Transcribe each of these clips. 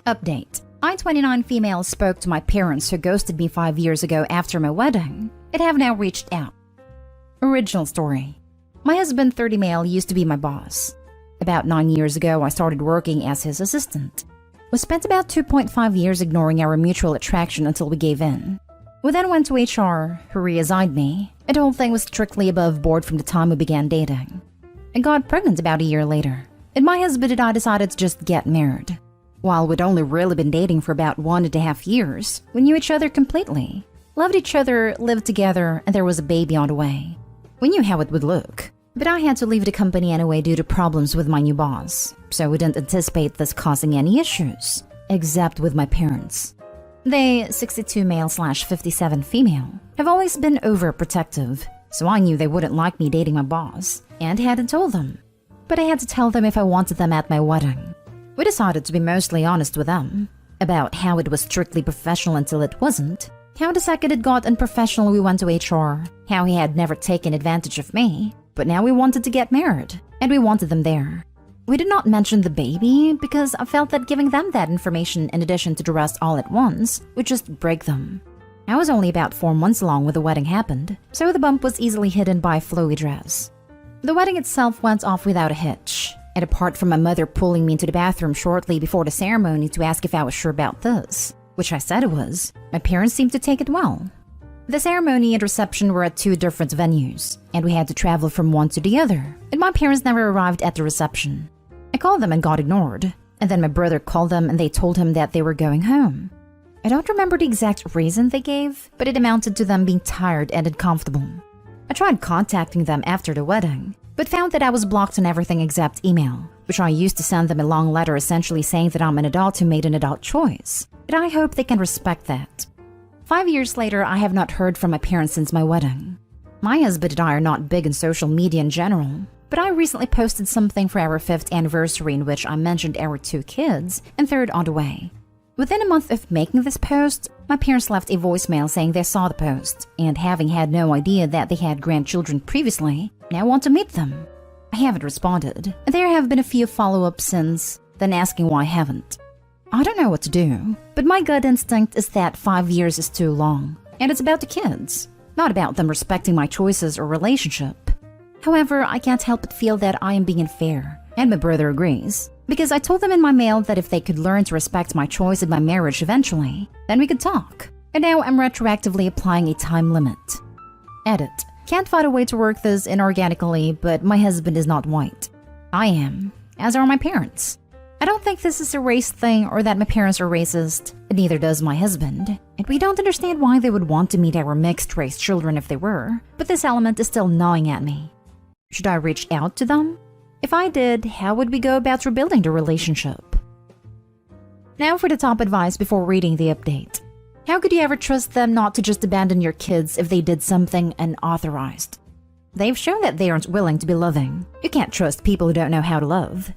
Update. I, 29 female, spoke to my parents who ghosted me 5 years ago after my wedding and have now reached out. Original story. My husband, 30 male, used to be my boss. About 9 years ago, I started working as his assistant. We spent about 2.5 years ignoring our mutual attraction until we gave in. We then went to HR, who reassigned me, and the whole thing was strictly above board from the time we began dating. I got pregnant about a year later, and my husband and I decided to just get married. While we'd only really been dating for about 1.5 years, we knew each other completely, loved each other, lived together, and there was a baby on the way. We knew how it would look, but I had to leave the company anyway due to problems with my new boss, so we didn't anticipate this causing any issues, except with my parents. They, 62 male/57 female, have always been overprotective, so I knew they wouldn't like me dating my boss, and hadn't told them. But I had to tell them if I wanted them at my wedding. We decided to be mostly honest with them about how it was strictly professional until it wasn't, how the second it got unprofessional we went to HR, how he had never taken advantage of me, but now we wanted to get married, and we wanted them there. We did not mention the baby because I felt that giving them that information in addition to the rest all at once would just break them. I was only about 4 months along when the wedding happened, so the bump was easily hidden by a flowy dress. The wedding itself went off without a hitch, and apart from my mother pulling me into the bathroom shortly before the ceremony to ask if I was sure about this, which I said I was, my parents seemed to take it well. The ceremony and reception were at 2 different venues, and we had to travel from one to the other, and my parents never arrived at the reception. I called them and got ignored, and then my brother called them and they told him that they were going home. I don't remember the exact reason they gave, but it amounted to them being tired and uncomfortable. I tried contacting them after the wedding, but found that I was blocked on everything except email, which I used to send them a long letter essentially saying that I'm an adult who made an adult choice, but I hope they can respect that. 5 years later, I have not heard from my parents since my wedding. My husband and I are not big on social media in general, but I recently posted something for our 5th anniversary in which I mentioned our 2 kids and 3rd on the way. Within a month of making this post, my parents left a voicemail saying they saw the post, and having had no idea that they had grandchildren previously, now want to meet them. I haven't responded, and there have been a few follow-ups since, then asking why I haven't. I don't know what to do, but my gut instinct is that 5 years is too long, and it's about the kids, not about them respecting my choices or relationship. However, I can't help but feel that I am being unfair, and my brother agrees, because I told them in my mail that if they could learn to respect my choice in my marriage eventually, then we could talk. And now I'm retroactively applying a time limit. Edit. Can't find a way to work this inorganically, but my husband is not white. I am, as are my parents. I don't think this is a race thing or that my parents are racist, and neither does my husband. And we don't understand why they would want to meet our mixed-race children if they were, but this element is still gnawing at me. Should I reach out to them? If I did, how would we go about rebuilding the relationship? Now for the top advice before reading the update. How could you ever trust them not to just abandon your kids if they did something unauthorized? They've shown that they aren't willing to be loving. You can't trust people who don't know how to love.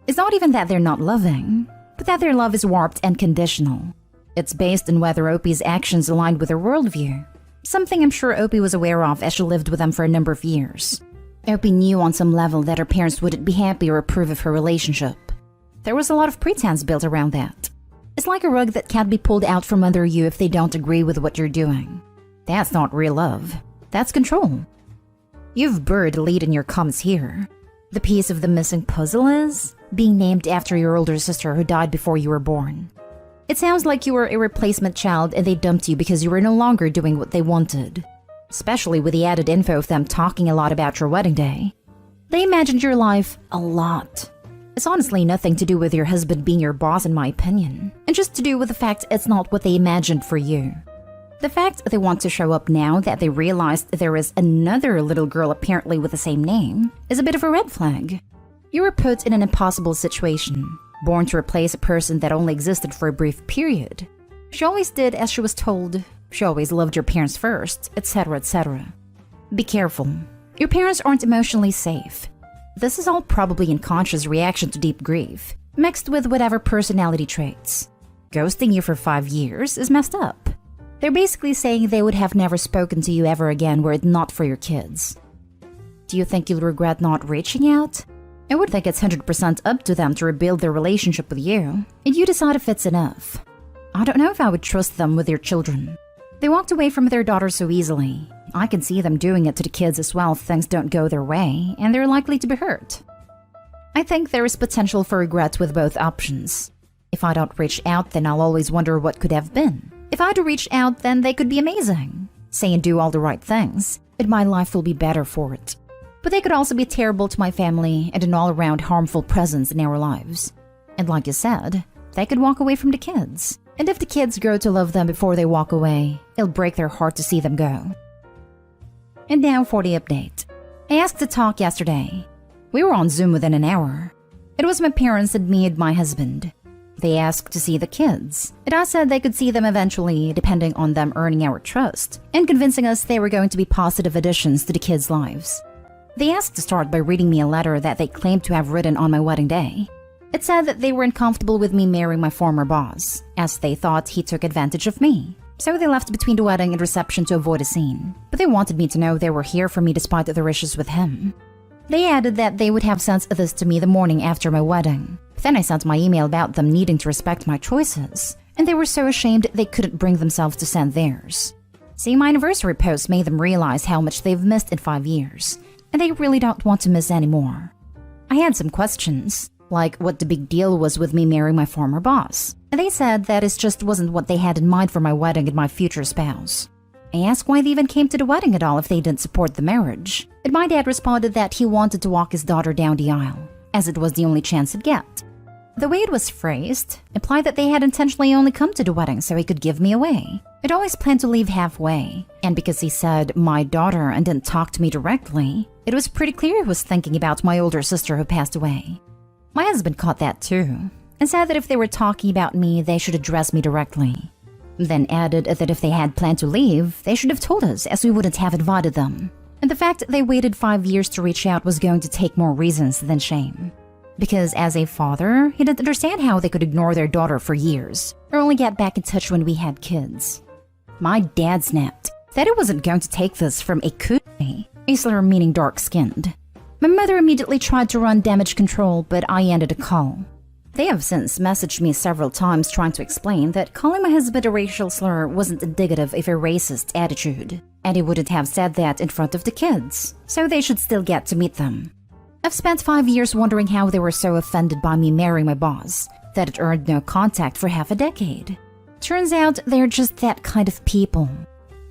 It's not even that they're not loving, but that their love is warped and conditional. It's based on whether Opie's actions aligned with her worldview, something I'm sure Opie was aware of as she lived with them for a number of years. Opie knew on some level that her parents wouldn't be happy or approve of her relationship. There was a lot of pretense built around that. It's like a rug that can't be pulled out from under you if they don't agree with what you're doing. That's not real love. That's control. You've buried a lead in your comments here. The piece of the missing puzzle is being named after your older sister who died before you were born. It sounds like you were a replacement child and they dumped you because you were no longer doing what they wanted. Especially with the added info of them talking a lot about your wedding day. They imagined your life a lot. It's honestly nothing to do with your husband being your boss in my opinion, and just to do with the fact it's not what they imagined for you. The fact they want to show up now that they realized there is another little girl apparently with the same name is a bit of a red flag. You were put in an impossible situation, born to replace a person that only existed for a brief period. She always did as she was told. She always loved your parents first, etc., etc. Be careful. Your parents aren't emotionally safe. This is all probably unconscious reaction to deep grief, mixed with whatever personality traits. Ghosting you for 5 years is messed up. They're basically saying they would have never spoken to you ever again were it not for your kids. Do you think you'll regret not reaching out? I would think it's 100% up to them to rebuild their relationship with you, and you decide if it's enough. I don't know if I would trust them with their children. They walked away from their daughter so easily. I can see them doing it to the kids as well if things don't go their way, and they're likely to be hurt. I think there is potential for regret with both options. If I don't reach out, then I'll always wonder what could have been. If I do reach out, then they could be amazing. Say and do all the right things, and my life will be better for it. But they could also be terrible to my family and an all-around harmful presence in our lives. And like you said, they could walk away from the kids. And if the kids grow to love them before they walk away, it'll break their heart to see them go. And now for the update. I asked to talk yesterday. We were on Zoom within an hour. It was my parents and me and my husband. They asked to see the kids, and I said they could see them eventually, depending on them earning our trust and convincing us they were going to be positive additions to the kids' lives. They asked to start by reading me a letter that they claimed to have written on my wedding day. It said that they were uncomfortable with me marrying my former boss, as they thought he took advantage of me. So they left between the wedding and reception to avoid a scene, but they wanted me to know they were here for me despite their issues with him. They added that they would have sent this to me the morning after my wedding. Then I sent my email about them needing to respect my choices, and they were so ashamed they couldn't bring themselves to send theirs. See, my anniversary post made them realize how much they've missed in 5 years, and they really don't want to miss anymore. I had some questions, like what the big deal was with me marrying my former boss, and they said that it just wasn't what they had in mind for my wedding and my future spouse. I asked why they even came to the wedding at all if they didn't support the marriage, and my dad responded that he wanted to walk his daughter down the aisle, as it was the only chance he'd get. The way it was phrased implied that they had intentionally only come to the wedding so he could give me away. I'd always planned to leave halfway, and because he said my daughter and didn't talk to me directly, it was pretty clear he was thinking about my older sister who passed away. My husband caught that too, and said that if they were talking about me, they should address me directly. Then added that if they had planned to leave, they should have told us, as we wouldn't have invited them. And the fact they waited 5 years to reach out was going to take more reasons than shame. Because as a father, he didn't understand how they could ignore their daughter for years, or only get back in touch when we had kids. My dad snapped that he wasn't going to take this from a cootie, a slur meaning dark-skinned. My mother immediately tried to run damage control, but I ended a call. They have since messaged me several times trying to explain that calling my husband a racial slur wasn't indicative of a racist attitude, and he wouldn't have said that in front of the kids, so they should still get to meet them. I've spent 5 years wondering how they were so offended by me marrying my boss that it earned no contact for half a decade. Turns out they're just that kind of people.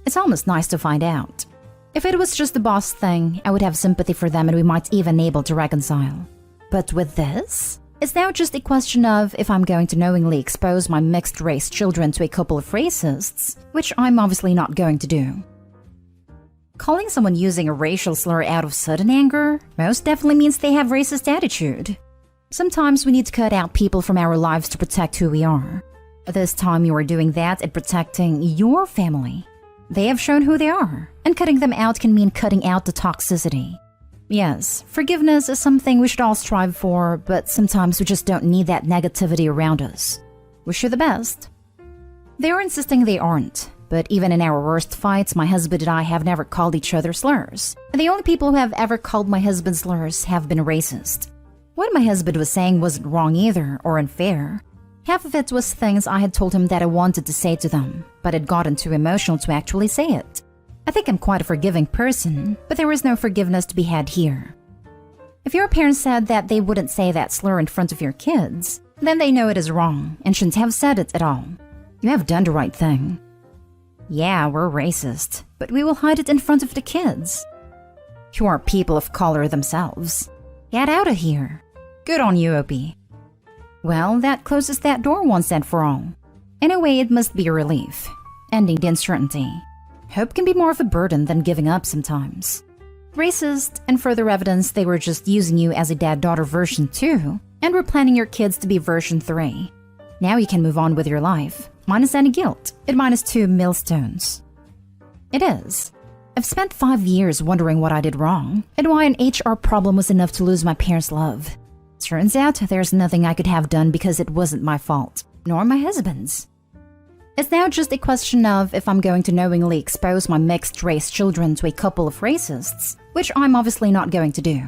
It's almost nice to find out. If it was just the boss thing, I would have sympathy for them and we might even be able to reconcile. But with this, it's now just a question of if I'm going to knowingly expose my mixed-race children to a couple of racists, which I'm obviously not going to do. Calling someone using a racial slur out of sudden anger most definitely means they have racist attitude. Sometimes we need to cut out people from our lives to protect who we are. This time you are doing that and protecting your family. They have shown who they are, and cutting them out can mean cutting out the toxicity. Yes, forgiveness is something we should all strive for, but sometimes we just don't need that negativity around us. Wish you the best. They are insisting they aren't. But even in our worst fights, my husband and I have never called each other slurs. And the only people who have ever called my husband slurs have been racist. What my husband was saying wasn't wrong either, or unfair. Half of it was things I had told him that I wanted to say to them, but had gotten too emotional to actually say it. I think I'm quite a forgiving person, but there is no forgiveness to be had here. If your parents said that they wouldn't say that slur in front of your kids, then they know it is wrong and shouldn't have said it at all. You have done the right thing. Yeah, we're racist, but we will hide it in front of the kids. You are people of color themselves. Get out of here. Good on you, Opie. Well, that closes that door once and for all. In a way, it must be a relief, ending the uncertainty. Hope can be more of a burden than giving up sometimes. Racist, and further evidence they were just using you as a dad-daughter version 2, and were planning your kids to be version 3. Now you can move on with your life, minus any guilt, and minus 2 millstones. It is. I've spent 5 years wondering what I did wrong, and why an HR problem was enough to lose my parents' love. Turns out there's nothing I could have done because it wasn't my fault, nor my husband's. It's now just a question of if I'm going to knowingly expose my mixed-race children to a couple of racists, which I'm obviously not going to do.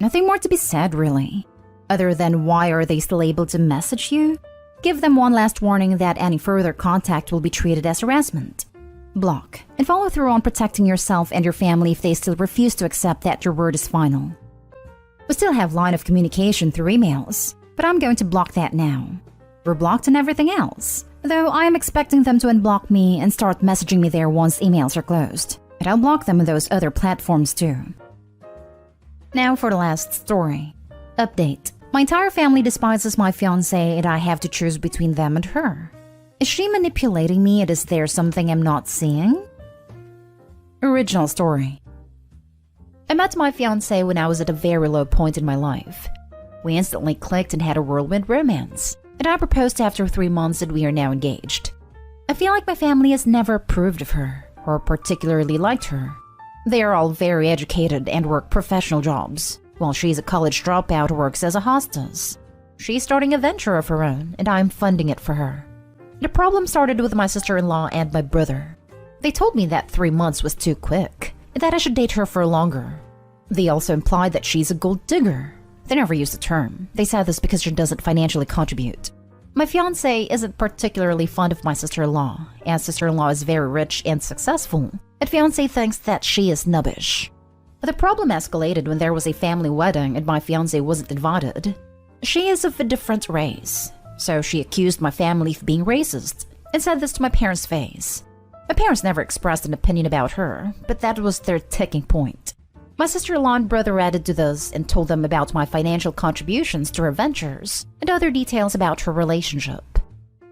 Nothing more to be said, really. Other than why are they still able to message you? Give them one last warning that any further contact will be treated as harassment. Block, and follow through on protecting yourself and your family if they still refuse to accept that your word is final. We still have line of communication through emails, but I'm going to block that now. We're blocked on everything else, though I am expecting them to unblock me and start messaging me there once emails are closed. And I'll block them on those other platforms too. Now for the last story. Update. My entire family despises my fiancé and I have to choose between them and her. Is she manipulating me and is there something I'm not seeing? Original story. I met my fiancé when I was at a very low point in my life. We instantly clicked and had a whirlwind romance, and I proposed after 3 months and we are now engaged. I feel like my family has never approved of her or particularly liked her. They are all very educated and work professional jobs, while she's a college dropout who works as a hostess. She's starting a venture of her own, and I'm funding it for her. The problem started with my sister-in-law and my brother. They told me that 3 months was too quick, and that I should date her for longer. They also implied that she's a gold digger. They never used the term. They said this because she doesn't financially contribute. My fiancé isn't particularly fond of my sister-in-law, as sister-in-law is very rich and successful, and fiancé thinks that she is snobbish. The problem escalated when there was a family wedding and my fiancé wasn't invited. She is of a different race, so she accused my family of being racist and said this to my parents' face. My parents never expressed an opinion about her, but that was their ticking point. My sister-in-law and brother added to this and told them about my financial contributions to her ventures and other details about her relationship.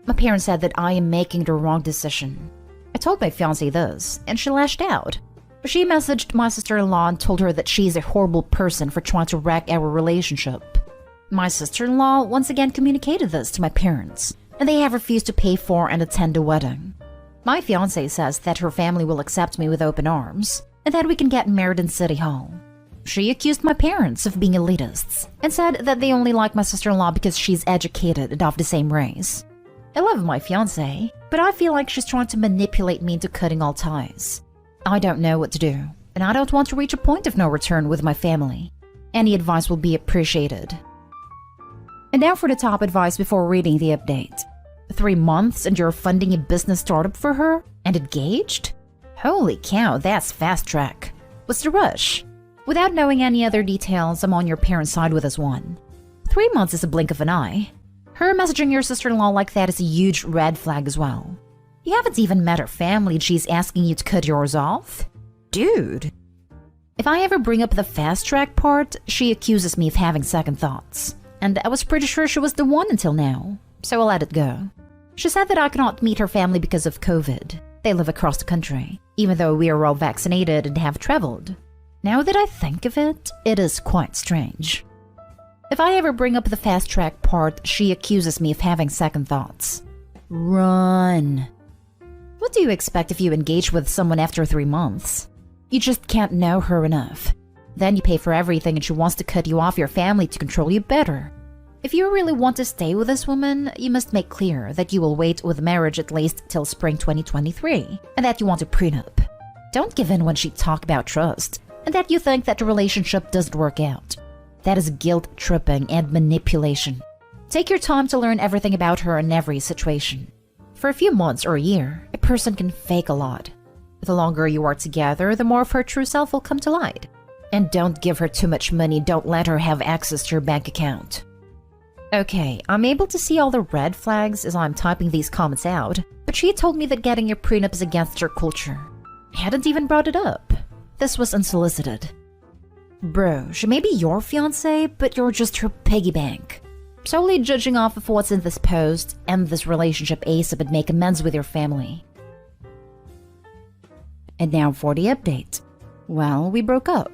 My parents said that I am making the wrong decision. I told my fiancé this, and she lashed out. She messaged my sister-in-law and told her that she's a horrible person for trying to wreck our relationship. My sister-in-law once again communicated this to my parents, and they have refused to pay for and attend the wedding. My fiancé says that her family will accept me with open arms, and that we can get married in City Hall. She accused my parents of being elitists, and said that they only like my sister-in-law because she's educated and of the same race. I love my fiancé, but I feel like she's trying to manipulate me into cutting all ties. I don't know what to do, and I don't want to reach a point of no return with my family. Any advice will be appreciated. And now for the top advice before reading the update. 3 months and you're funding a business startup for her? And engaged? Holy cow, that's fast track. What's the rush? Without knowing any other details, I'm on your parents' side with this one. 3 months is a blink of an eye. Her messaging your sister-in-law like that is a huge red flag as well. You haven't even met her family and she's asking you to cut yours off? Dude. If I ever bring up the fast track part, she accuses me of having second thoughts. And I was pretty sure she was the one until now, so I let it go. She said that I cannot meet her family because of COVID. They live across the country, even though we are all vaccinated and have traveled. Now that I think of it, it is quite strange. If I ever bring up the fast track part, she accuses me of having second thoughts. Run. What do you expect if you engage with someone after 3 months? You just can't know her enough. Then you pay for everything and she wants to cut you off your family to control you better. If you really want to stay with this woman, you must make clear that you will wait with marriage at least till spring 2023, and that you want a prenup. Don't give in when she talks about trust, and that you think that the relationship doesn't work out. That is guilt-tripping and manipulation. Take your time to learn everything about her in every situation. For a few months or a year, a person can fake a lot. The longer you are together, the more of her true self will come to light. And don't give her too much money, don't let her have access to your bank account. Okay, I'm able to see all the red flags as I'm typing these comments out, but she told me that getting a prenup is against her culture. I hadn't even brought it up. This was unsolicited. Bro, she may be your fiancé, but you're just her piggy bank. Solely judging off of what's in this post, end this relationship ASAP and make amends with your family. And now for the update. Well, we broke up.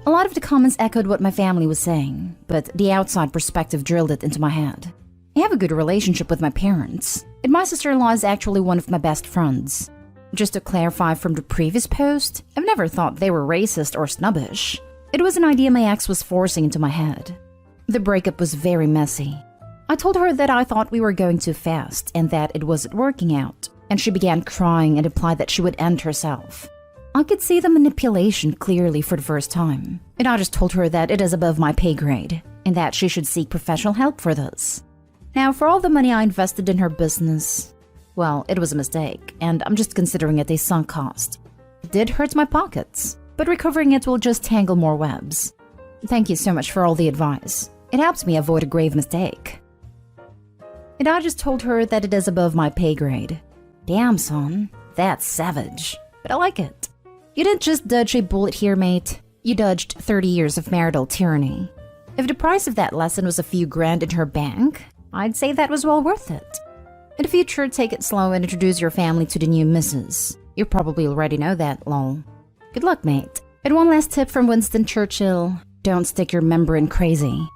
A lot of the comments echoed what my family was saying, but the outside perspective drilled it into my head. I have a good relationship with my parents, and my sister-in-law is actually one of my best friends. Just to clarify from the previous post, I've never thought they were racist or snobbish. It was an idea my ex was forcing into my head. The breakup was very messy. I told her that I thought we were going too fast and that it wasn't working out, and she began crying and implied that she would end herself. I could see the manipulation clearly for the first time, and I just told her that it is above my pay grade and that she should seek professional help for this. Now, for all the money I invested in her business, well, it was a mistake, and I'm just considering it a sunk cost. It did hurt my pockets, but recovering it will just tangle more webs. Thank you so much for all the advice. It helps me avoid a grave mistake. And I just told her that it is above my pay grade. Damn, son, that's savage, but I like it. You didn't just dodge a bullet here, mate. You dodged 30 years of marital tyranny. If the price of that lesson was a few grand in her bank, I'd say that was well worth it. In the future, take it slow and introduce your family to the new missus. You probably already know that, lol. Good luck, mate. And one last tip from Winston Churchill, don't stick your member in crazy.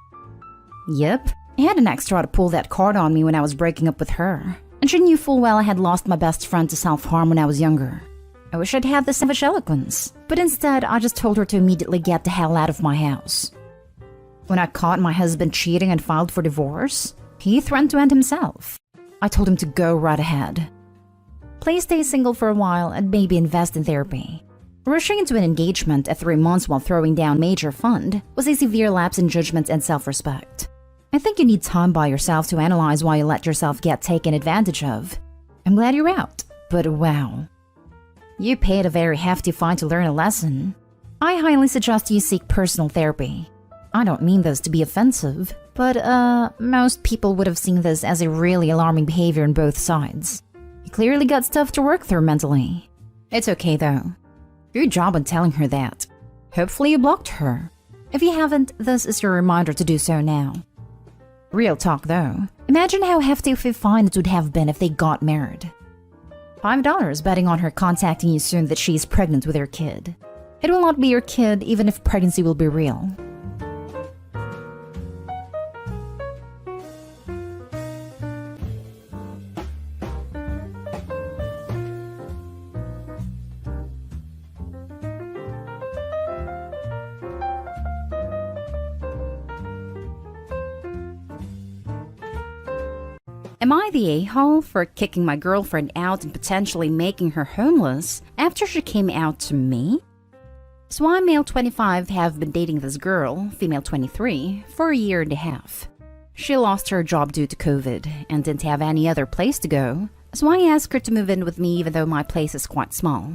Yep, I had an extra to pull that card on me when I was breaking up with her. And she knew full well I had lost my best friend to self-harm when I was younger. I wish I'd had the savage eloquence, but instead I just told her to immediately get the hell out of my house. When I caught my husband cheating and filed for divorce, he threatened to end himself. I told him to go right ahead. Please stay single for a while and maybe invest in therapy. Rushing into an engagement at 3 months while throwing down major fund was a severe lapse in judgment and self-respect. I think you need time by yourself to analyze why you let yourself get taken advantage of. I'm glad you're out, but wow. You paid a very hefty fine to learn a lesson. I highly suggest you seek personal therapy. I don't mean this to be offensive, but most people would have seen this as a really alarming behavior on both sides. You clearly got stuff to work through mentally. It's okay though. Good job on telling her that. Hopefully you blocked her. If you haven't, this is your reminder to do so now. Real talk though, imagine how hefty of a fine it would have been if they got married. $5 betting on her contacting you soon that she's pregnant with her kid. It will not be your kid even if pregnancy will be real. Am I the a-hole for kicking my girlfriend out and potentially making her homeless after she came out to me? So I, male 25, have been dating this girl, female 23, for a year and a half. She lost her job due to COVID and didn't have any other place to go, so I asked her to move in with me even though my place is quite small.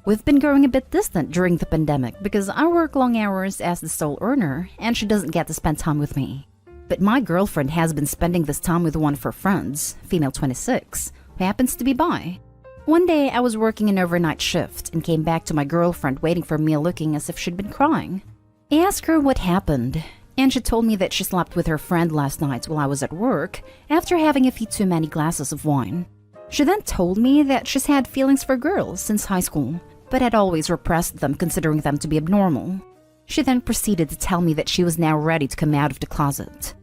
We've been growing a bit distant during the pandemic because I work long hours as the sole earner and she doesn't get to spend time with me. But my girlfriend has been spending this time with one of her friends, female 26, who happens to be bi. One day I was working an overnight shift and came back to my girlfriend waiting for me looking as if she'd been crying. I asked her what happened, and she told me that she slept with her friend last night while I was at work after having a few too many glasses of wine. She then told me that she's had feelings for girls since high school, but had always repressed them considering them to be abnormal. She then proceeded to tell me that she was now ready to come out of the closet.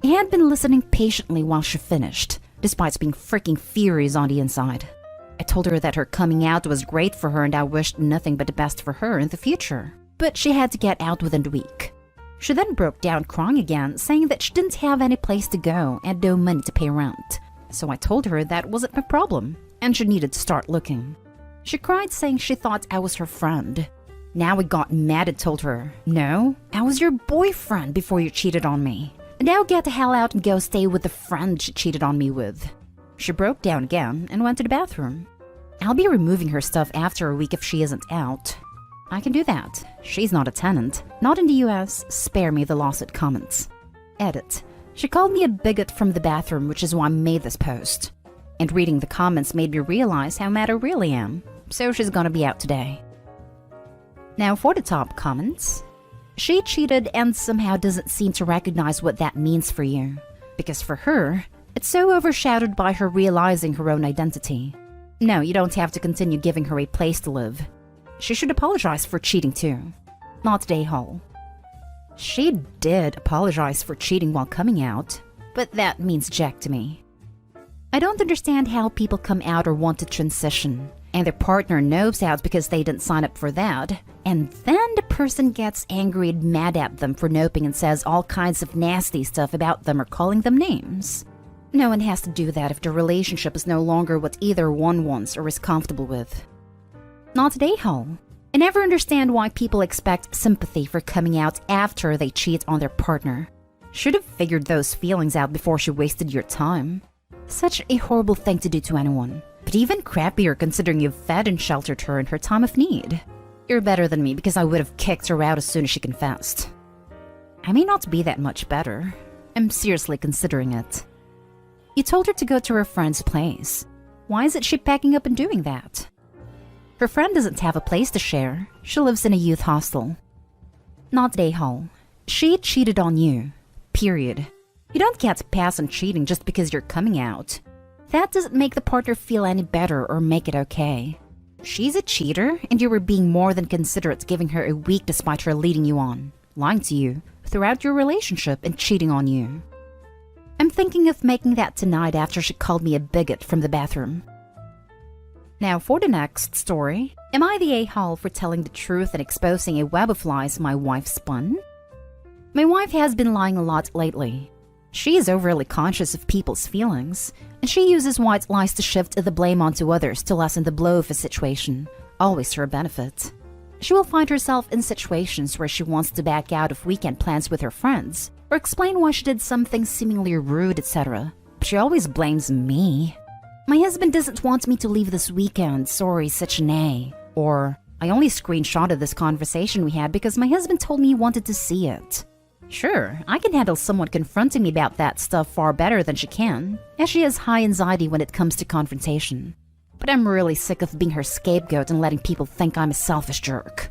I had been listening patiently while she finished, despite being freaking furious on the inside. I told her that her coming out was great for her and I wished nothing but the best for her in the future, but she had to get out within the week. She then broke down crying again, saying that she didn't have any place to go and no money to pay rent. So I told her that wasn't my problem, and she needed to start looking. She cried saying she thought I was her friend. Now I got mad and told her, no, I was your boyfriend before you cheated on me. Now get the hell out and go stay with the friend she cheated on me with. She broke down again and went to the bathroom. I'll be removing her stuff after a week if she isn't out. I can do that. She's not a tenant. Not in the US. Spare me the lawsuit comments. Edit. She called me a bigot from the bathroom, which is why I made this post. And reading the comments made me realize how mad I really am. So she's gonna be out today. Now for the top comments. She cheated and somehow doesn't seem to recognize what that means for you. Because for her, it's so overshadowed by her realizing her own identity. No, you don't have to continue giving her a place to live. She should apologize for cheating too. Not today, Hall. She did apologize for cheating while coming out, but that means jack to me. I don't understand how people come out or want to transition, and their partner knows out because they didn't sign up for that, and then the person gets angry and mad at them for noping and says all kinds of nasty stuff about them or calling them names. No one has to do that if the relationship is no longer what either one wants or is comfortable with. Not today, Hall. I never understand why people expect sympathy for coming out after they cheat on their partner. Should have figured those feelings out before she wasted your time. Such a horrible thing to do to anyone, but even crappier considering you've fed and sheltered her in her time of need. You're better than me because I would have kicked her out as soon as she confessed. I may not be that much better. I'm seriously considering it. You told her to go to her friend's place. Why isn't she packing up and doing that? Her friend doesn't have a place to share. She lives in a youth hostel. Not a-hole. She cheated on you. Period. You don't get to pass on cheating just because you're coming out. That doesn't make the partner feel any better or make it okay. She's a cheater, and you were being more than considerate giving her a week despite her leading you on, lying to you, throughout your relationship and cheating on you. I'm thinking of making that tonight after she called me a bigot from the bathroom. Now for the next story. Am I the a-hole for telling the truth and exposing a web of lies my wife spun? My wife has been lying a lot lately. She is overly conscious of people's feelings, and she uses white lies to shift the blame onto others to lessen the blow of a situation, always to her benefit. She will find herself in situations where she wants to back out of weekend plans with her friends, or explain why she did something seemingly rude, etc. But she always blames me. My husband doesn't want me to leave this weekend, sorry, such an A. Or, I only screenshotted this conversation we had because my husband told me he wanted to see it. Sure, I can handle someone confronting me about that stuff far better than she can, as she has high anxiety when it comes to confrontation. But I'm really sick of being her scapegoat and letting people think I'm a selfish jerk.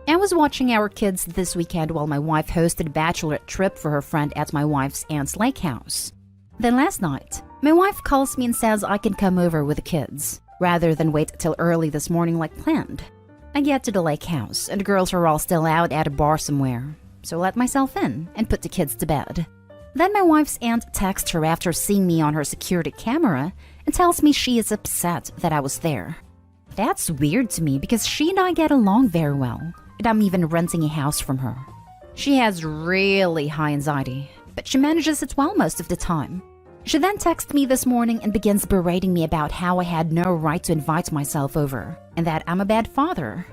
I was watching our kids this weekend while my wife hosted a bachelorette trip for her friend at my wife's aunt's lake house. Then last night, my wife calls me and says I can come over with the kids, rather than wait till early this morning like planned. I get to the lake house, and the girls are all still out at a bar somewhere. So let myself in and put the kids to bed. Then my wife's aunt texts her after seeing me on her security camera and tells me she is upset that I was there. That's weird to me because she and I get along very well, and I'm even renting a house from her. She has really high anxiety, but she manages it well most of the time. She then texts me this morning and begins berating me about how I had no right to invite myself over, and that I'm a bad father.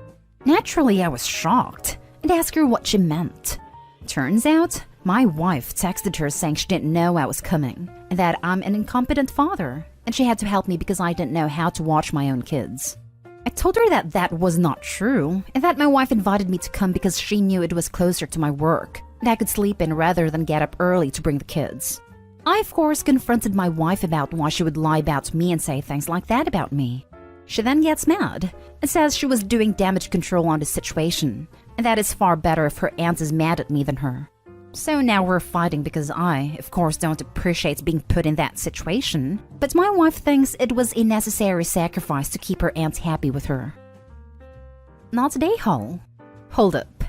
Naturally, I was shocked and asked her what she meant. Turns out, my wife texted her saying she didn't know I was coming, and that I'm an incompetent father, and she had to help me because I didn't know how to watch my own kids. I told her that that was not true, and that my wife invited me to come because she knew it was closer to my work, and I could sleep in rather than get up early to bring the kids. I, of course, confronted my wife about why she would lie about me and say things like that about me. She then gets mad and says she was doing damage control on the situation, and that it's far better if her aunt is mad at me than her. So now we're fighting because I, of course, don't appreciate being put in that situation, but my wife thinks it was a necessary sacrifice to keep her aunt happy with her. Not today, Hall. Hold up.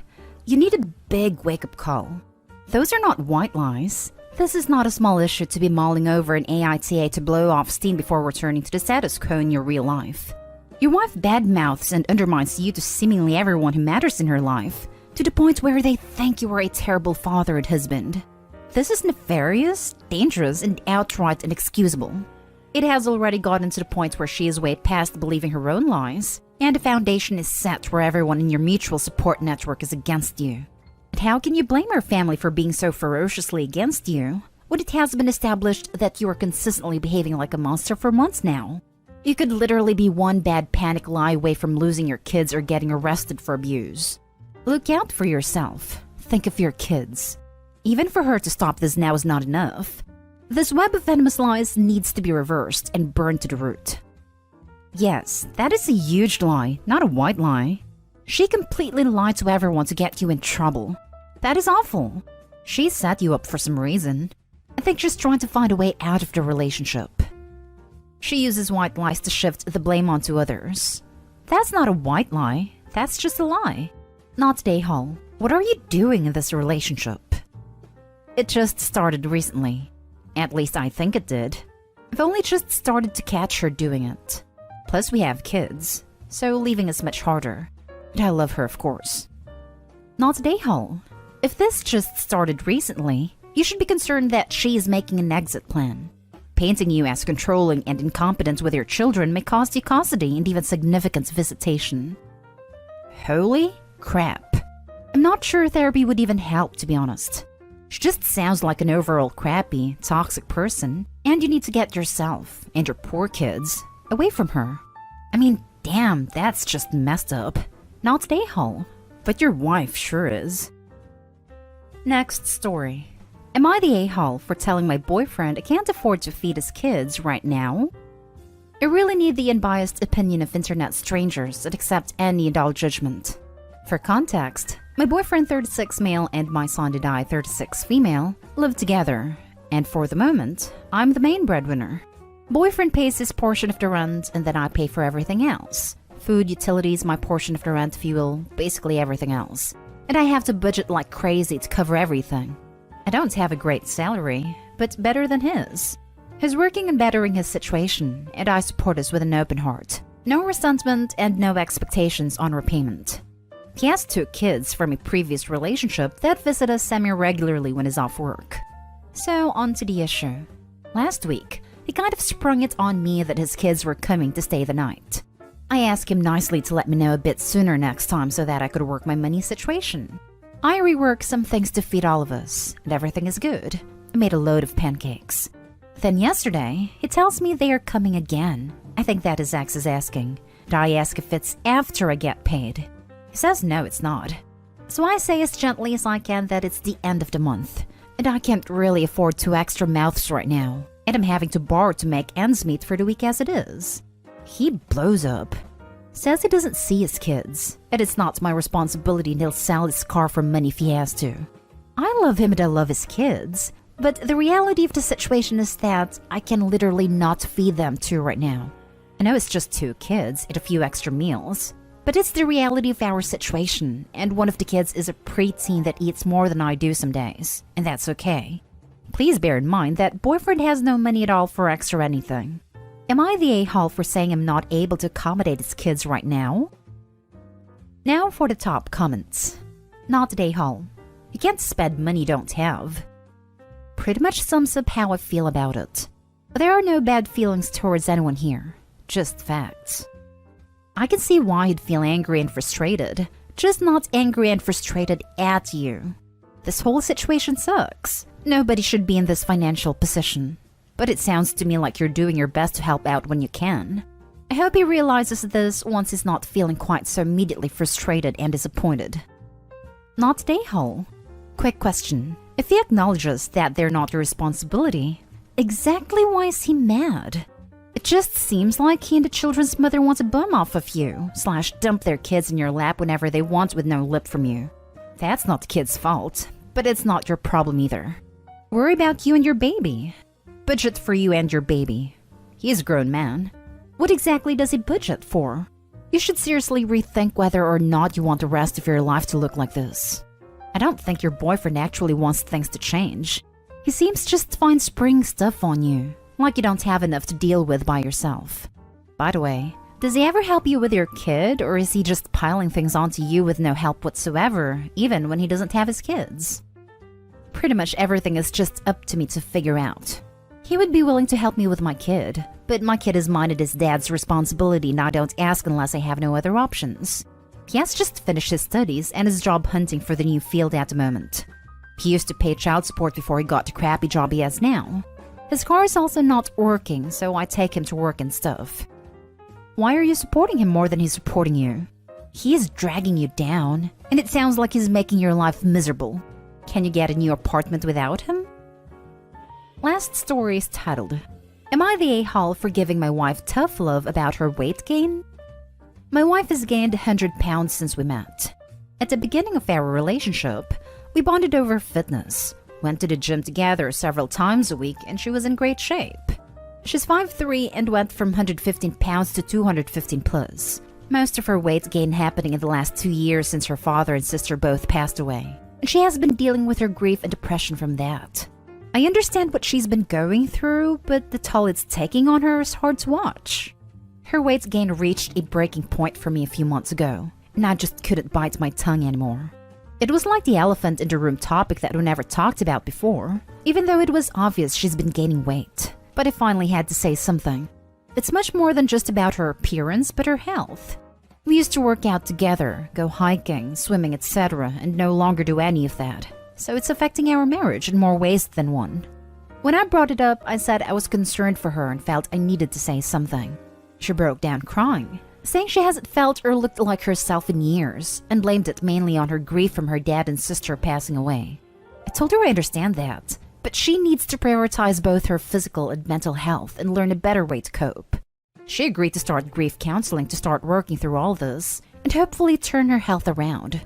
You need a big wake-up call. Those are not white lies. This is not a small issue to be mulling over in AITA to blow off steam before returning to the status quo in your real life. Your wife badmouths and undermines you to seemingly everyone who matters in her life, to the point where they think you are a terrible father and husband. This is nefarious, dangerous, and outright inexcusable. It has already gotten to the point where she is way past believing her own lies, and the foundation is set where everyone in your mutual support network is against you. But how can you blame her family for being so ferociously against you, when it has been established that you are consistently behaving like a monster for months now? You could literally be one bad panic lie away from losing your kids or getting arrested for abuse. Look out for yourself. Think of your kids. Even for her to stop this now is not enough. This web of venomous lies needs to be reversed and burned to the root. Yes, that is a huge lie, not a white lie. She completely lied to everyone to get you in trouble. That is awful. She set you up for some reason. I think she's trying to find a way out of the relationship. She uses white lies to shift the blame onto others. That's not a white lie. That's just a lie. Not today, Hall. What are you doing in this relationship? It just started recently. At least I think it did. I've only just started to catch her doing it. Plus we have kids, so leaving is much harder. But I love her, of course. Not today, Hall. If this just started recently, you should be concerned that she is making an exit plan. Painting you as controlling and incompetent with your children may cost you custody and even significant visitation. Holy crap. I'm not sure therapy would even help, to be honest. She just sounds like an overall crappy, toxic person, and you need to get yourself and your poor kids away from her. I mean, damn, that's just messed up. Not an a-hole, but your wife sure is. Next story. Am I the a-hole for telling my boyfriend I can't afford to feed his kids right now? I really need the unbiased opinion of internet strangers that accept any adult judgment. For context, my boyfriend 36 male and my son Didai 36 female live together, and for the moment, I'm the main breadwinner. Boyfriend pays his portion of the rent and then I pay for everything else. Food, utilities, my portion of the rent, fuel, basically everything else. And I have to budget like crazy to cover everything. I don't have a great salary, but better than his. He's working and bettering his situation, and I support us with an open heart. No resentment and no expectations on repayment. He has 2 kids from a previous relationship that visit us semi-regularly when he's off work. So on to the issue. Last week, he kind of sprung it on me that his kids were coming to stay the night. I asked him nicely to let me know a bit sooner next time so that I could work my money situation. I reworked some things to feed all of us, and everything is good. I made a load of pancakes. Then yesterday, he tells me they are coming again. I think that his ex is asking. And I ask if it's after I get paid. He says no, it's not. So I say as gently as I can that it's the end of the month, and I can't really afford 2 extra mouths right now, and I'm having to borrow to make ends meet for the week as it is. He blows up. Says he doesn't see his kids, and it's not my responsibility and he'll sell his car for money if he has to. I love him and I love his kids, but the reality of the situation is that I can literally not feed them too right now. I know it's just 2 kids and a few extra meals, but it's the reality of our situation, and one of the kids is a preteen that eats more than I do some days, and that's okay. Please bear in mind that boyfriend has no money at all for extra anything. Am I the a-hole for saying I'm not able to accommodate his kids right now? Now for the top comments. Not the a-hole. You can't spend money you don't have. Pretty much sums up how I feel about it. There are no bad feelings towards anyone here, just facts. I can see why you'd feel angry and frustrated, just not angry and frustrated at you. This whole situation sucks. Nobody should be in this financial position. But it sounds to me like you're doing your best to help out when you can. I hope he realizes this once he's not feeling quite so immediately frustrated and disappointed. Not the a-hole. Quick question. If he acknowledges that they're not your responsibility, exactly why is he mad? It just seems like he and the children's mother want to bum off of you, / dump their kids in your lap whenever they want with no lip from you. That's not the kid's fault, but it's not your problem either. Worry about you and your baby. Budget for you and your baby. He's a grown man. What exactly does he budget for? You should seriously rethink whether or not you want the rest of your life to look like this. I don't think your boyfriend actually wants things to change. He seems just fine springing stuff on you, like you don't have enough to deal with by yourself. By the way, does he ever help you with your kid, or is he just piling things onto you with no help whatsoever, even when he doesn't have his kids? Pretty much everything is just up to me to figure out. He would be willing to help me with my kid, but my kid is mine and his dad's responsibility and I don't ask unless I have no other options. He has just finished his studies and is job hunting for the new field at the moment. He used to pay child support before he got the crappy job he has now. His car is also not working, so I take him to work and stuff. Why are you supporting him more than he's supporting you? He is dragging you down, and it sounds like he's making your life miserable. Can you get a new apartment without him? Last story is titled, Am I the a-hole for giving my wife tough love about her weight gain? My wife has gained 100 pounds since we met. At the beginning of our relationship, we bonded over fitness, went to the gym together several times a week, and she was in great shape. She's 5'3" and went from 115 pounds to 215 plus. Most of her weight gain happening in the last 2 years since her father and sister both passed away, and she has been dealing with her grief and depression from that. I understand what she's been going through, but the toll it's taking on her is hard to watch. Her weight gain reached a breaking point for me a few months ago, and I just couldn't bite my tongue anymore. It was like the elephant in the room topic that we never talked about before, even though it was obvious she's been gaining weight. But I finally had to say something. It's much more than just about her appearance, but her health. We used to work out together, go hiking, swimming, etc., and no longer do any of that. So it's affecting our marriage in more ways than one. When I brought it up, I said I was concerned for her and felt I needed to say something. She broke down crying, saying she hasn't felt or looked like herself in years, and blamed it mainly on her grief from her dad and sister passing away. I told her I understand that, but she needs to prioritize both her physical and mental health and learn a better way to cope. She agreed to start grief counseling to start working through all this and hopefully turn her health around.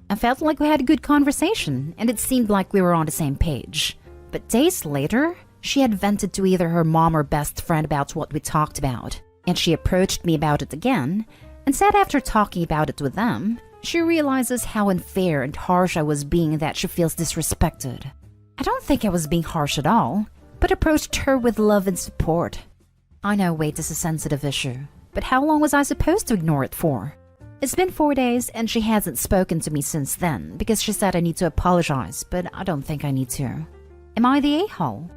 I felt like we had a good conversation and it seemed like we were on the same page. But days later, she had vented to either her mom or best friend about what we talked about, and she approached me about it again and said after talking about it with them, she realizes how unfair and harsh I was being and that she feels disrespected. I don't think I was being harsh at all, but approached her with love and support. I know weight is a sensitive issue, but how long was I supposed to ignore it for? It's been 4 days and she hasn't spoken to me since then because she said I need to apologize, but I don't think I need to. Am I the a-hole?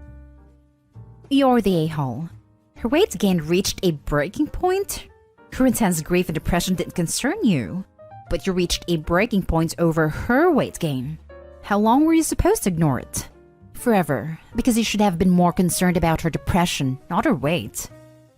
You're the a-hole. Her weight gain reached a breaking point? Her intense grief and depression didn't concern you, but you reached a breaking point over her weight gain. How long were you supposed to ignore it? Forever, because you should have been more concerned about her depression, not her weight.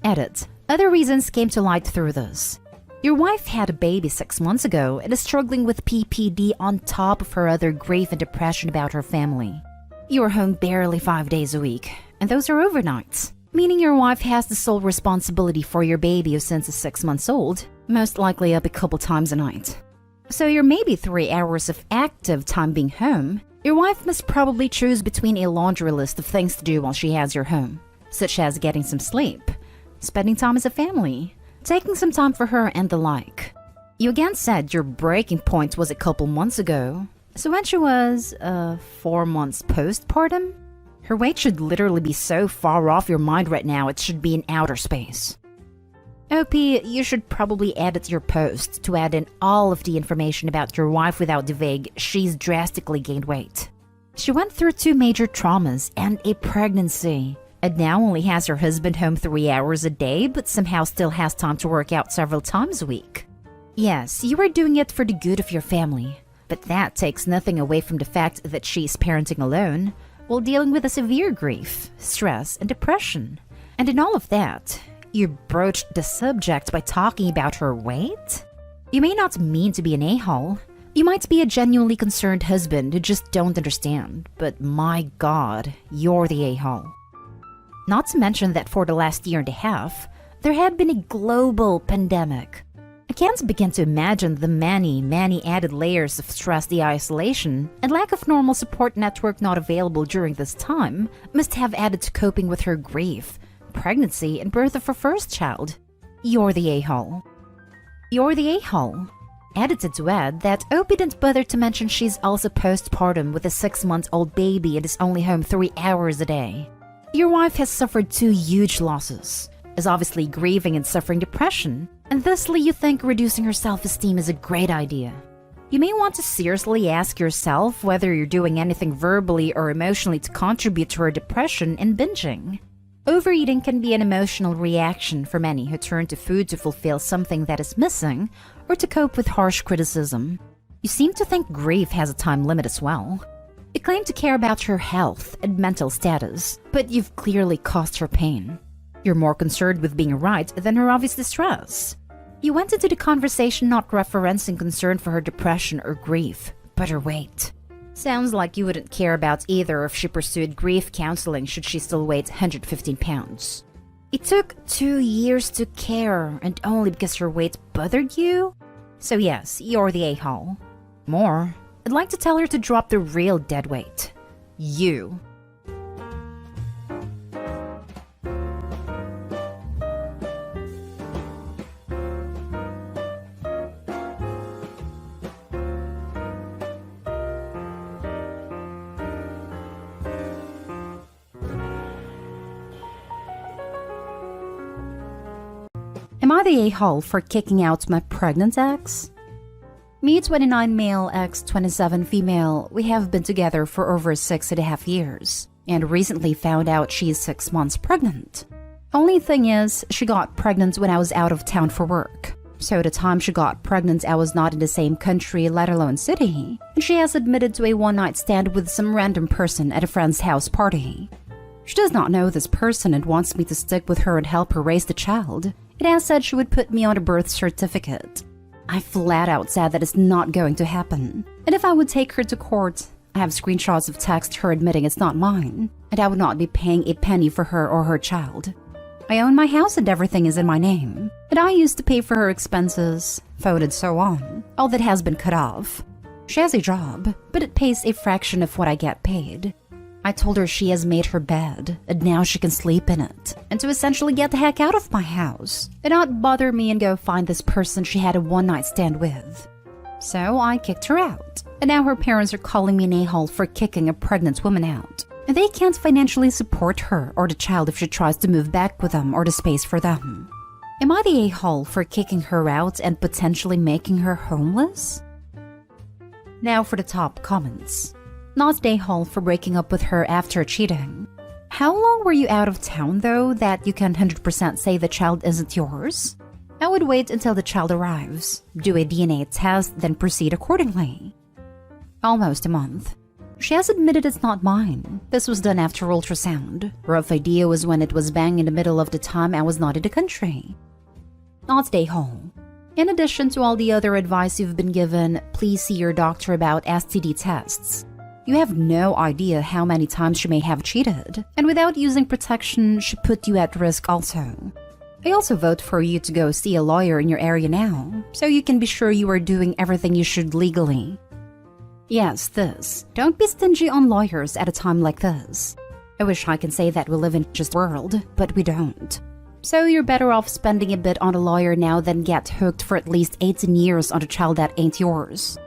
Edit. Other reasons came to light through this. Your wife had a baby 6 months ago and is struggling with PPD on top of her other grief and depression about her family. You are home barely 5 days a week, and those are overnights, meaning your wife has the sole responsibility for your baby who since is 6 months old, most likely up a couple times a night. So your maybe 3 hours of active time being home, your wife must probably choose between a laundry list of things to do while she has your home, such as getting some sleep, spending time as a family, taking some time for her, and the like. You again said your breaking point was a couple months ago, so when she was, 4 months postpartum? Her weight should literally be so far off your mind right now it should be in outer space. OP, you should probably edit your post to add in all of the information about your wife without the vague, she's drastically gained weight. She went through 2 major traumas and a pregnancy, and now only has her husband home 3 hours a day but somehow still has time to work out several times a week. Yes, you are doing it for the good of your family, but that takes nothing away from the fact that she's parenting alone while dealing with a severe grief, stress, and depression. And in all of that, you broached the subject by talking about her weight? You may not mean to be an a-hole. You might be a genuinely concerned husband who just don't understand, but my God, you're the a-hole. Not to mention that for the last year and a half, there had been a global pandemic. I can't begin to imagine the many added layers of stress the isolation and lack of normal support network not available during this time must have added to coping with her grief, pregnancy, and birth of her first child. You're the a-hole. You're the a-hole. Edited to add that Opie didn't bother to mention she's also postpartum with a 6-month-old baby and is only home 3 hours a day. Your wife has suffered 2 huge losses, is obviously grieving and suffering depression, and thusly you think reducing her self-esteem is a great idea. You may want to seriously ask yourself whether you're doing anything verbally or emotionally to contribute to her depression and binging. Overeating can be an emotional reaction for many who turn to food to fulfill something that is missing or to cope with harsh criticism. You seem to think grief has a time limit as well. You claim to care about her health and mental status, but you've clearly caused her pain. You're more concerned with being right than her obvious distress. You went into the conversation not referencing concern for her depression or grief, but her weight. Sounds like you wouldn't care about either if she pursued grief counseling should she still weigh 115 pounds. It took 2 years to care, and only because her weight bothered you? So yes, you're the a-hole. More, I'd like to tell her to drop the real dead weight. You. Am I the a-hole for kicking out my pregnant ex? Me 29 male, ex 27 female, we have been together for over 6.5 years, and recently found out she's 6 months pregnant. Only thing is, she got pregnant when I was out of town for work. So at the time she got pregnant, I was not in the same country, let alone city, and she has admitted to a one-night stand with some random person at a friend's house party. She does not know this person and wants me to stick with her and help her raise the child. It has said she would put me on a birth certificate. I flat out said that it's not going to happen, and if I would take her to court, I have screenshots of text her admitting it's not mine, and I would not be paying a penny for her or her child. I own my house and everything is in my name, and I used to pay for her expenses, phone and so on. All that has been cut off. She has a job, but it pays a fraction of what I get paid. I told her she has made her bed, and now she can sleep in it, and to essentially get the heck out of my house, and not bother me and go find this person she had a one-night stand with. So I kicked her out, and now her parents are calling me an a-hole for kicking a pregnant woman out. And they can't financially support her or the child if she tries to move back with them or the space for them. Am I the a-hole for kicking her out and potentially making her homeless? Now for the top comments. Not the a-hole for breaking up with her after cheating. How long were you out of town though that you can 100% say the child isn't yours? I would wait until the child arrives, do a DNA test, then proceed accordingly. Almost a month. She has admitted it's not mine. This was done after ultrasound. Rough idea was when it was bang in the middle of the time I was not in the country. Not stay home. In addition to all the other advice you've been given, please see your doctor about STD tests. You have no idea how many times she may have cheated, and without using protection, she put you at risk also. I also vote for you to go see a lawyer in your area now, so you can be sure you are doing everything you should legally. Yes, this. Don't be stingy on lawyers at a time like this. I wish I could say that we live in just world, but we don't. So you're better off spending a bit on a lawyer now than get hooked for at least 18 years on a child that ain't yours.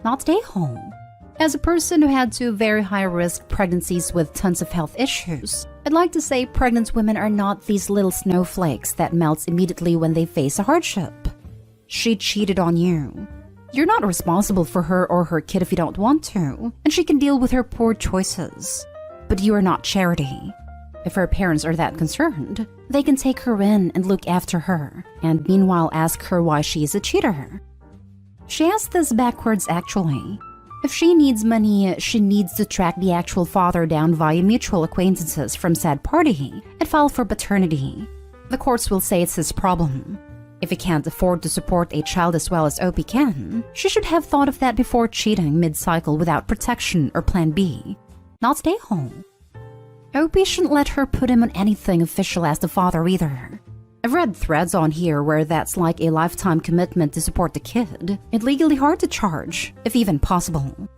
Not stay home. As a person who had 2 very high-risk pregnancies with tons of health issues, I'd like to say pregnant women are not these little snowflakes that melts immediately when they face a hardship. She cheated on you. You're not responsible for her or her kid if you don't want to, and she can deal with her poor choices. But you are not charity. If her parents are that concerned, they can take her in and look after her, and meanwhile ask her why she is a cheater. She has this backwards actually. If she needs money, she needs to track the actual father down via mutual acquaintances from said party and file for paternity. The courts will say it's his problem. If he can't afford to support a child as well as OP can, she should have thought of that before cheating mid-cycle without protection or plan B. Not stay home. OP shouldn't let her put him on anything official as the father either. I've read threads on here where that's like a lifetime commitment to support the kid, and legally hard to charge, if even possible.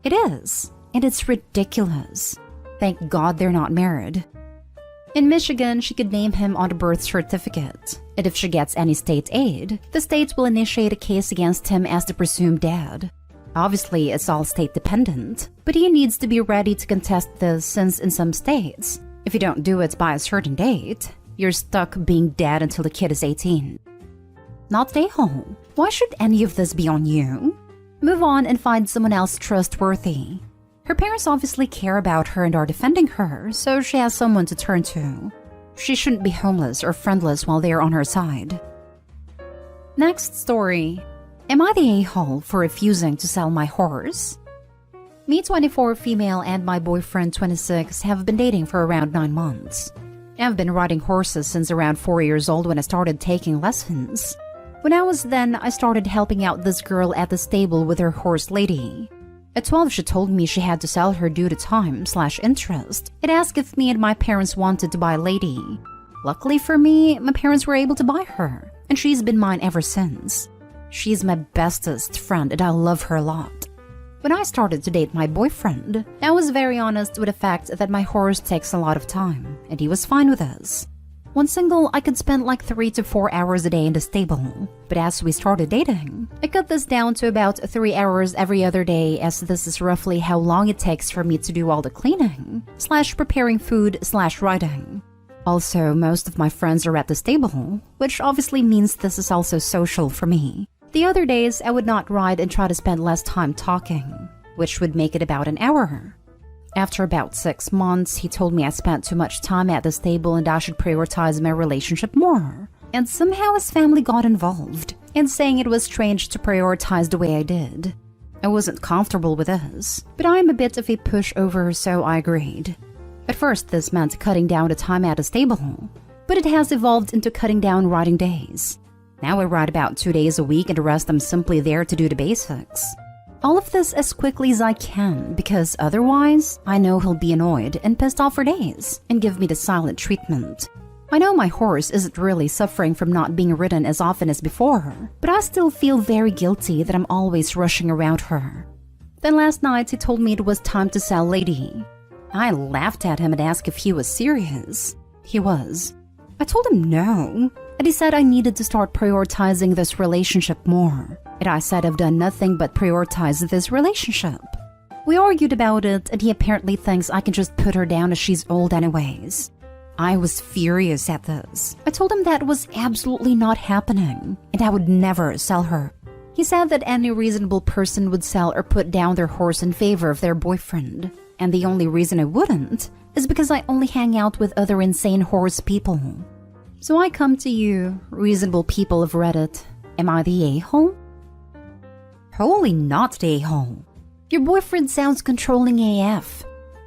It is, and it's ridiculous. Thank God they're not married. In Michigan, she could name him on the birth certificate, and if she gets any state aid, the state will initiate a case against him as the presumed dad. Obviously, it's all state dependent, but he needs to be ready to contest this since in some states, if you don't do it by a certain date, you're stuck being dad until the kid is 18. Not stay home. Why should any of this be on you? Move on and find someone else trustworthy. Her parents obviously care about her and are defending her, so she has someone to turn to. She shouldn't be homeless or friendless while they are on her side. Next story. Am I the a-hole for refusing to sell my horse? Me, 24 female, and my boyfriend, 26, have been dating for around 9 months. I've been riding horses since around 4 years old when I started taking lessons. When I was then, I started helping out this girl at the stable with her horse lady. At 12, she told me she had to sell her due to time/interest. It asked if me and my parents wanted to buy Lady. Luckily for me, my parents were able to buy her, and she's been mine ever since. She's my bestest friend and I love her a lot. When I started to date my boyfriend, I was very honest with the fact that my horse takes a lot of time, and he was fine with this. One single, I could spend like 3 to 4 hours a day in the stable, but as we started dating, I cut this down to about 3 hours every other day, as this is roughly how long it takes for me to do all the cleaning, /preparing food /riding. Also, most of my friends are at the stable, which obviously means this is also social for me. The other days, I would not ride and try to spend less time talking, which would make it about an hour. After about 6 months, he told me I spent too much time at the stable and I should prioritize my relationship more. and somehow his family got involved and saying it was strange to prioritize the way I did. I wasn't comfortable with this, but I'm a bit of a pushover, so I agreed. At first, this meant cutting down the time at a stable, but it has evolved into cutting down writing days. Now I write about 2 days a week and the rest I'm simply there to do the basics. All of this as quickly as I can because otherwise, I know he'll be annoyed and pissed off for days and give me the silent treatment. I know my horse isn't really suffering from not being ridden as often as before, but I still feel very guilty that I'm always rushing around her. Then last night he told me it was time to sell Lady. I laughed at him and asked if he was serious. He was. I told him no, and he said I needed to start prioritizing this relationship more. And I said I've done nothing but prioritize this relationship. We argued about it, and he apparently thinks I can just put her down as she's old anyways. I was furious at this. I told him that was absolutely not happening, and I would never sell her. He said that any reasonable person would sell or put down their horse in favor of their boyfriend, and the only reason I wouldn't is because I only hang out with other insane horse people. So I come to you, reasonable people of Reddit. Am I the a-hole? Wholly not the a-hole. Your boyfriend sounds controlling AF.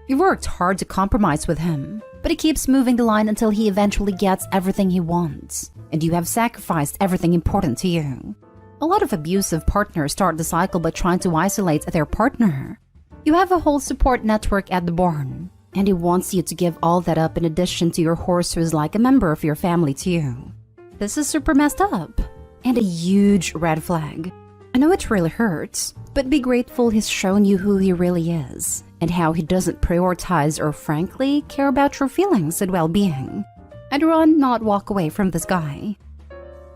You worked hard to compromise with him, but he keeps moving the line until he eventually gets everything he wants, and you have sacrificed everything important to you. A lot of abusive partners start the cycle by trying to isolate their partner. You have a whole support network at the barn, and he wants you to give all that up in addition to your horse who is like a member of your family to you. This is super messed up, and a huge red flag. I know it really hurts, but be grateful he's shown you who he really is, and how he doesn't prioritize or frankly care about your feelings and well-being. I'd run, not walk away from this guy.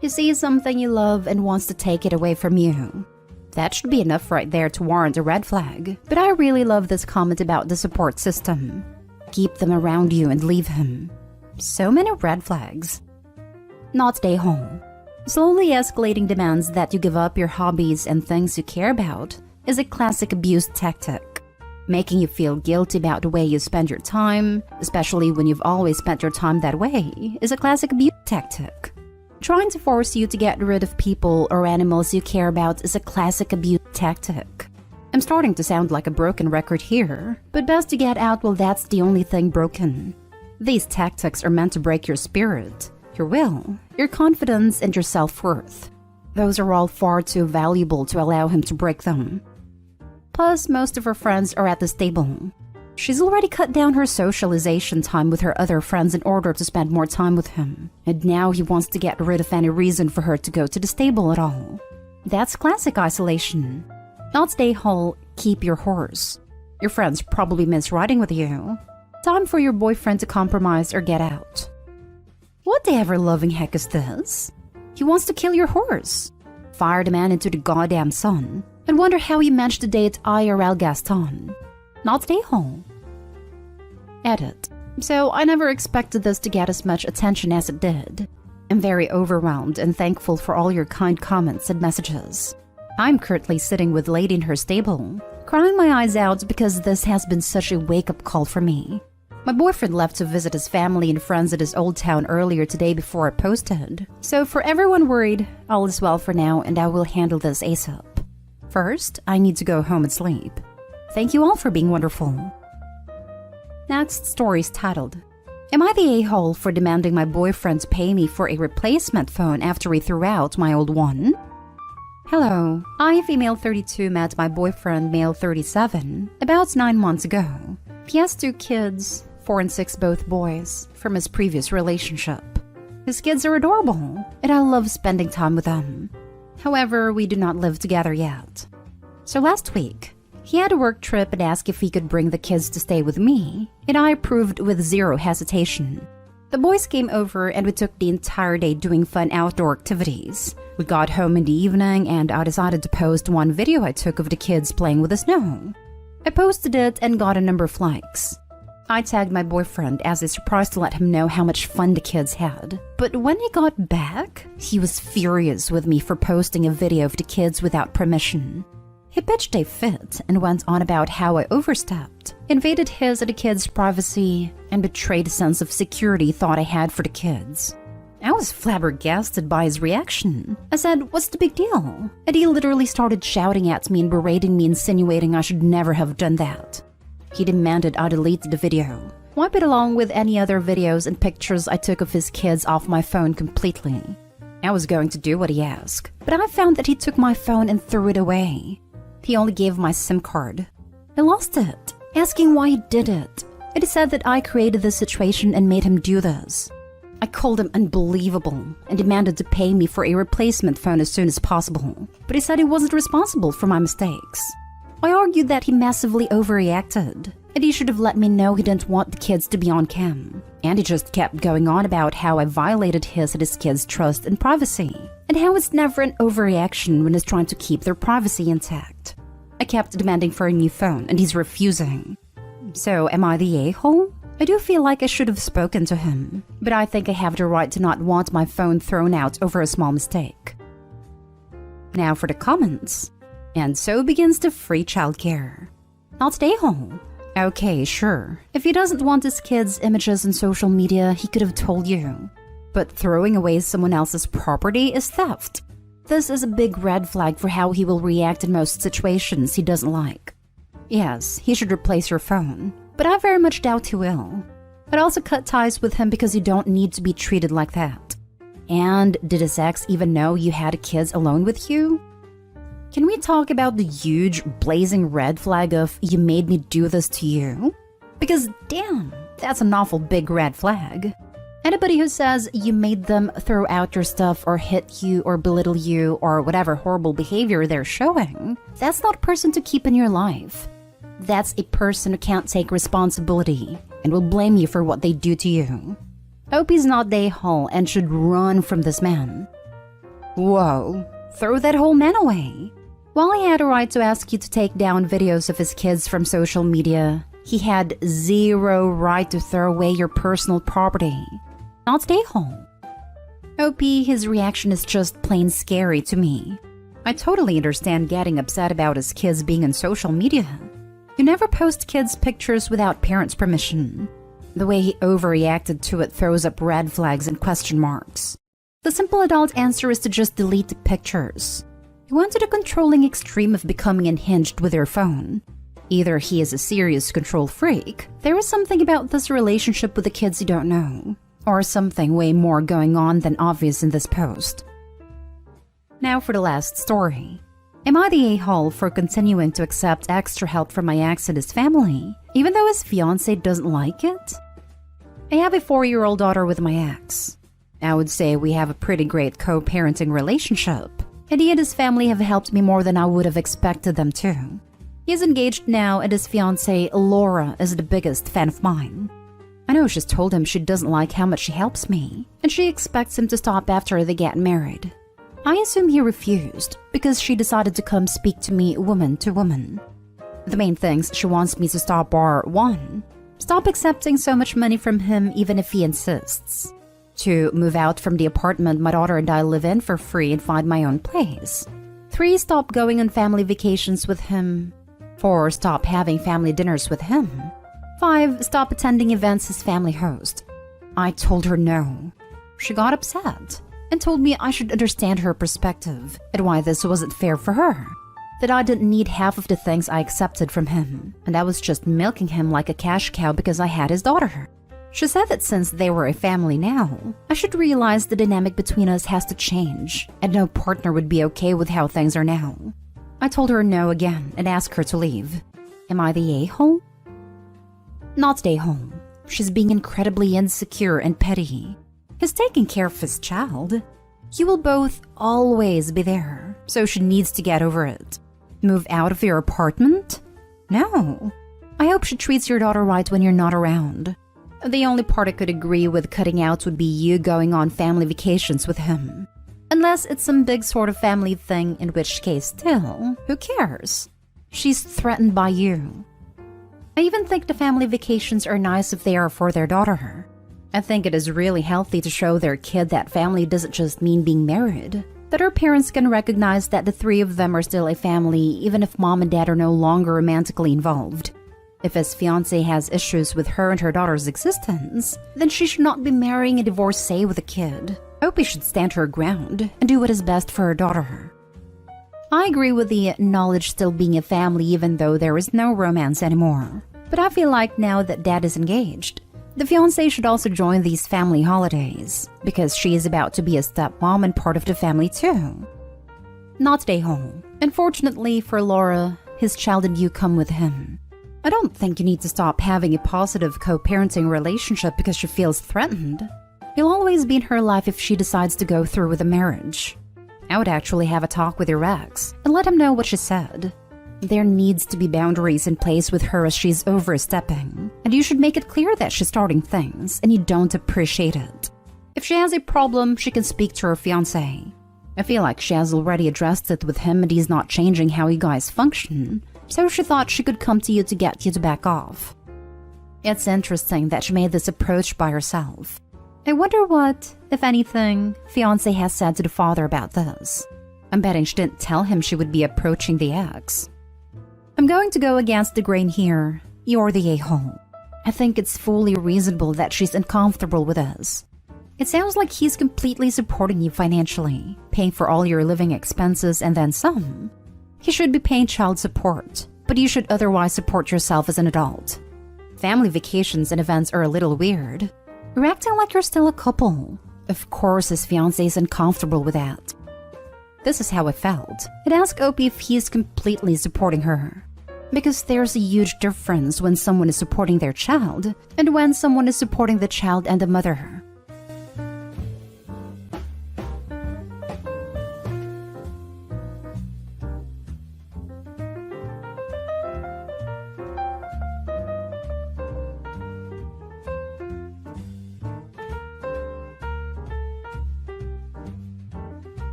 He sees something you love and wants to take it away from you. That should be enough right there to warrant a red flag, but I really love this comment about the support system. Keep them around you and leave him. So many red flags. Not stay home. Slowly escalating demands that you give up your hobbies and things you care about is a classic abuse tactic. Making you feel guilty about the way you spend your time, especially when you've always spent your time that way, is a classic abuse tactic. Trying to force you to get rid of people or animals you care about is a classic abuse tactic. I'm starting to sound like a broken record here, but best to get out while that's the only thing broken. These tactics are meant to break your spirit, your will, your confidence, and your self-worth. Those are all far too valuable to allow him to break them. Plus, most of her friends are at the stable. She's already cut down her socialization time with her other friends in order to spend more time with him, and now he wants to get rid of any reason for her to go to the stable at all. That's classic isolation. Not stay whole, keep your horse. Your friends probably miss riding with you. Time for your boyfriend to compromise or get out. What the ever-loving heck is this? He wants to kill your horse. Fire the man into the goddamn sun, and wonder how he managed to date IRL Gaston. Not stay home. Edit. So I never expected this to get as much attention as it did. I'm very overwhelmed and thankful for all your kind comments and messages. I'm currently sitting with Lady in her stable, crying my eyes out because this has been such a wake-up call for me. My boyfriend left to visit his family and friends at his old town earlier today before I posted. So for everyone worried, all is well for now and I will handle this ASAP. First, I need to go home and sleep. Thank you all for being wonderful. Next story is titled, Am I the a-hole for demanding my boyfriend pay me for a replacement phone after he threw out my old one? Hello, I, female 32, met my boyfriend, male 37, about 9 months ago. He has 2 kids, 4 and 6 both boys, from his previous relationship. His kids are adorable, and I love spending time with them. However, we do not live together yet. So last week, he had a work trip and asked if he could bring the kids to stay with me, and I approved with zero hesitation. The boys came over and we took the entire day doing fun outdoor activities. We got home in the evening and I decided to post one video I took of the kids playing with the snow. I posted it and got a number of likes. I tagged my boyfriend as a surprise to let him know how much fun the kids had. But when he got back, he was furious with me for posting a video of the kids without permission. He pitched a fit and went on about how I overstepped, invaded his and the kids' privacy, and betrayed a sense of security thought I had for the kids. I was flabbergasted by his reaction. I said, "What's the big deal?" And he literally started shouting at me and berating me, insinuating I should never have done that. He demanded I delete the video, wipe it along with any other videos and pictures I took of his kids off my phone completely. I was going to do what he asked, but I found that he took my phone and threw it away. He only gave my SIM card. I lost it, asking why he did it. It is said that I created this situation and made him do this. I called him unbelievable and demanded to pay me for a replacement phone as soon as possible, but he said he wasn't responsible for my mistakes. I argued that he massively overreacted, and he should have let me know he didn't want the kids to be on cam. And he just kept going on about how I violated his and his kids' trust and privacy, and how it's never an overreaction when he's trying to keep their privacy intact. I kept demanding for a new phone, and he's refusing. So, am I the a-hole? I do feel like I should have spoken to him, but I think I have the right to not want my phone thrown out over a small mistake. Now for the comments. And so begins the free childcare. Not the a-hole. Okay, sure. If he doesn't want his kids' images on social media, he could have told you. But throwing away someone else's property is theft. This is a big red flag for how he will react in most situations he doesn't like. Yes, he should replace your phone, but I very much doubt he will. I'd also cut ties with him because you don't need to be treated like that. And did his ex even know you had kids alone with you? Can we talk about the huge blazing red flag of "you made me do this to you"? Because damn, that's an awful big red flag. Anybody who says you made them throw out your stuff or hit you or belittle you or whatever horrible behavior they're showing, that's not a person to keep in your life. That's a person who can't take responsibility and will blame you for what they do to you. I hope he's not the a-hole and should run from this man. Whoa, throw that whole man away. While he had a right to ask you to take down videos of his kids from social media, he had zero right to throw away your personal property. Not the a-hole. OP, his reaction is just plain scary to me. I totally understand getting upset about his kids being on social media. You never post kids' pictures without parents' permission. The way he overreacted to it throws up red flags and question marks. The simple adult answer is to just delete the pictures. He went to the controlling extreme of becoming unhinged with your phone. Either he is a serious control freak, there is something about this relationship with the kids you don't know, or something way more going on than obvious in this post. Now for the last story. Am I the a-hole for continuing to accept extra help from my ex and his family, even though his fiancé doesn't like it? I have a 4-year-old daughter with my ex. I would say we have a pretty great co-parenting relationship, and he and his family have helped me more than I would have expected them to. He is engaged now, and his fiancée, Laura, is the biggest fan of mine. I know she's told him she doesn't like how much he helps me, and she expects him to stop after they get married. I assume he refused, because she decided to come speak to me woman to woman. The main things she wants me to stop are 1. Stop accepting so much money from him even if he insists. 2. Move out from the apartment my daughter and I live in for free and find my own place. 3. Stop going on family vacations with him. 4. Stop having family dinners with him. 5. Stop attending events his family hosts. I told her no. She got upset and told me I should understand her perspective and why this wasn't fair for her. That I didn't need half of the things I accepted from him, and I was just milking him like a cash cow because I had his daughter. She said that since they were a family now, I should realize the dynamic between us has to change, and no partner would be okay with how things are now. I told her no again and asked her to leave. Am I the a-hole? Not the a-hole. She's being incredibly insecure and petty. He's taking care of his child. You will both always be there, so she needs to get over it. Move out of your apartment? No. I hope she treats your daughter right when you're not around. The only part I could agree with cutting out would be you going on family vacations with him. Unless it's some big sort of family thing, in which case still, who cares? She's threatened by you. I even think the family vacations are nice if they are for their daughter. I think it is really healthy to show their kid that family doesn't just mean being married, that her parents can recognize that the 3 of them are still a family even if mom and dad are no longer romantically involved. If his fiancé has issues with her and her daughter's existence, then she should not be marrying a divorcee with a kid. Opie should stand her ground and do what is best for her daughter. I agree with the knowledge still being a family even though there is no romance anymore. But I feel like now that dad is engaged, the fiancé should also join these family holidays because she is about to be a stepmom and part of the family too. Not stay home. Unfortunately for Laura, his child and you come with him. I don't think you need to stop having a positive co-parenting relationship because she feels threatened. You'll always be in her life if she decides to go through with a marriage. I would actually have a talk with your ex and let him know what she said. There needs to be boundaries in place with her as she's overstepping, and you should make it clear that she's starting things and you don't appreciate it. If she has a problem, she can speak to her fiancé. I feel like she has already addressed it with him and he's not changing how you guys function, so she thought she could come to you to get you to back off. It's interesting that she made this approach by herself. I wonder what, if anything, fiancé has said to the father about this. I'm betting she didn't tell him she would be approaching the ex. I'm going to go against the grain here. You're the a-hole. I think it's fully reasonable that she's uncomfortable with us. It sounds like he's completely supporting you financially, paying for all your living expenses and then some. He should be paying child support, but you should otherwise support yourself as an adult. Family vacations and events are a little weird. You're acting like you're still a couple. Of course his fiancé is uncomfortable with that. This is how I felt. I'd ask Opie if he's completely supporting her. Because there's a huge difference when someone is supporting their child and when someone is supporting the child and the mother.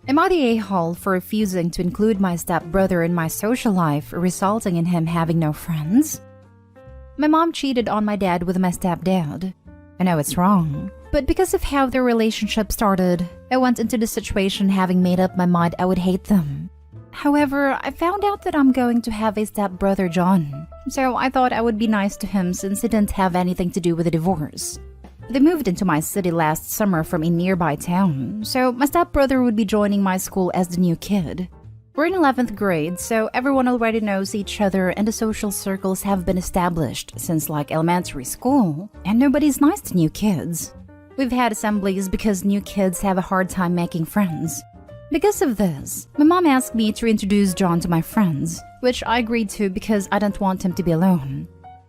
Am I the a-hole for refusing to include my stepbrother in my social life, resulting in him having no friends? My mom cheated on my dad with my stepdad. I know it's wrong, but because of how their relationship started, I went into the situation having made up my mind I would hate them. However, I found out that I'm going to have a stepbrother, John, so I thought I would be nice to him since it didn't have anything to do with the divorce. They moved into my city last summer from a nearby town, so my stepbrother would be joining my school as the new kid. We're in 11th grade, so everyone already knows each other and the social circles have been established since like elementary school, and nobody's nice to new kids. We've had assemblies because new kids have a hard time making friends. Because of this, my mom asked me to introduce John to my friends, which I agreed to because I didn't want him to be alone.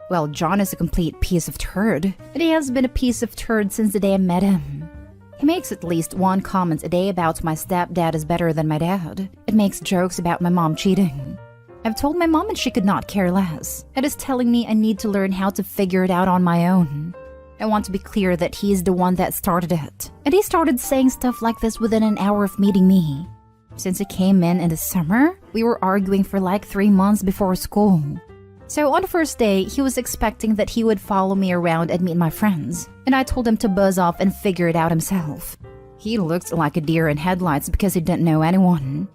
Well, John is a complete piece of turd, and he has been a piece of turd since the day I met him. He makes at least one comment a day about my stepdad is better than my dad. It makes jokes about my mom cheating. I've told my mom and she could not care less. It is telling me I need to learn how to figure it out on my own. I want to be clear that he is the one that started it, and he started saying stuff like this within an hour of meeting me. Since he came in the summer, we were arguing for like 3 months before school. So on the first day, he was expecting that he would follow me around and meet my friends, and I told him to buzz off and figure it out himself. He looked like a deer in headlights because he didn't know anyone.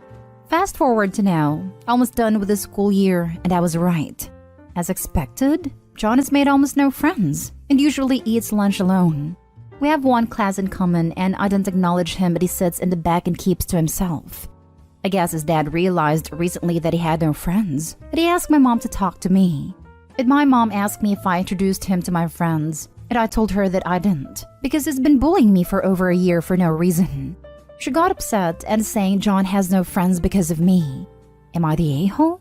Fast forward to now, almost done with the school year, and I was right. As expected, John has made almost no friends, and usually eats lunch alone. We have one class in common, and I didn't acknowledge him, but he sits in the back and keeps to himself. I guess his dad realized recently that he had no friends, but he asked my mom to talk to me. And my mom asked me if I introduced him to my friends, and I told her that I didn't, because he's been bullying me for over a year for no reason. She got upset and saying John has no friends because of me. Am I the a-hole?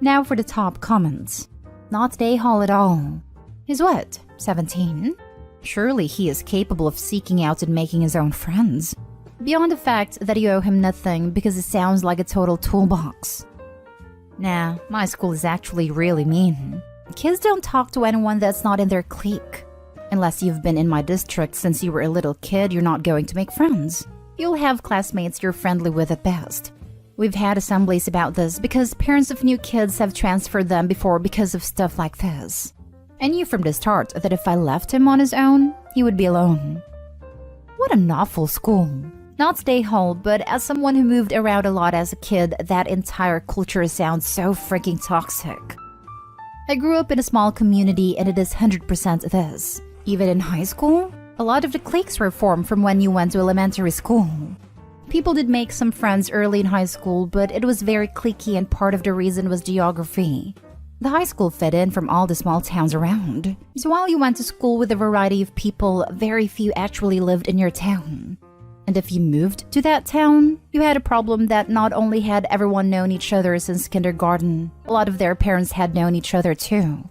Now for the top comments. Not the a-hole at all. He's what, 17? Surely he is capable of seeking out and making his own friends. Beyond the fact that you owe him nothing because it sounds like a total toolbox. Nah, my school is actually really mean. Kids don't talk to anyone that's not in their clique. Unless you've been in my district since you were a little kid, you're not going to make friends. You'll have classmates you're friendly with at best. We've had assemblies about this because parents of new kids have transferred them before because of stuff like this. I knew from the start that if I left him on his own, he would be alone. What an awful school. Not stay home, but as someone who moved around a lot as a kid, that entire culture sounds so freaking toxic. I grew up in a small community and it is 100% this. Even in high school, A lot of the cliques were formed from when you went to elementary school. People did make some friends early in high school, but it was very cliquey and part of the reason was geography. The high school fit in from all the small towns around. So while you went to school with a variety of people, very few actually lived in your town. And if you moved to that town, you had a problem that not only had everyone known each other since kindergarten, a lot of their parents had known each other too.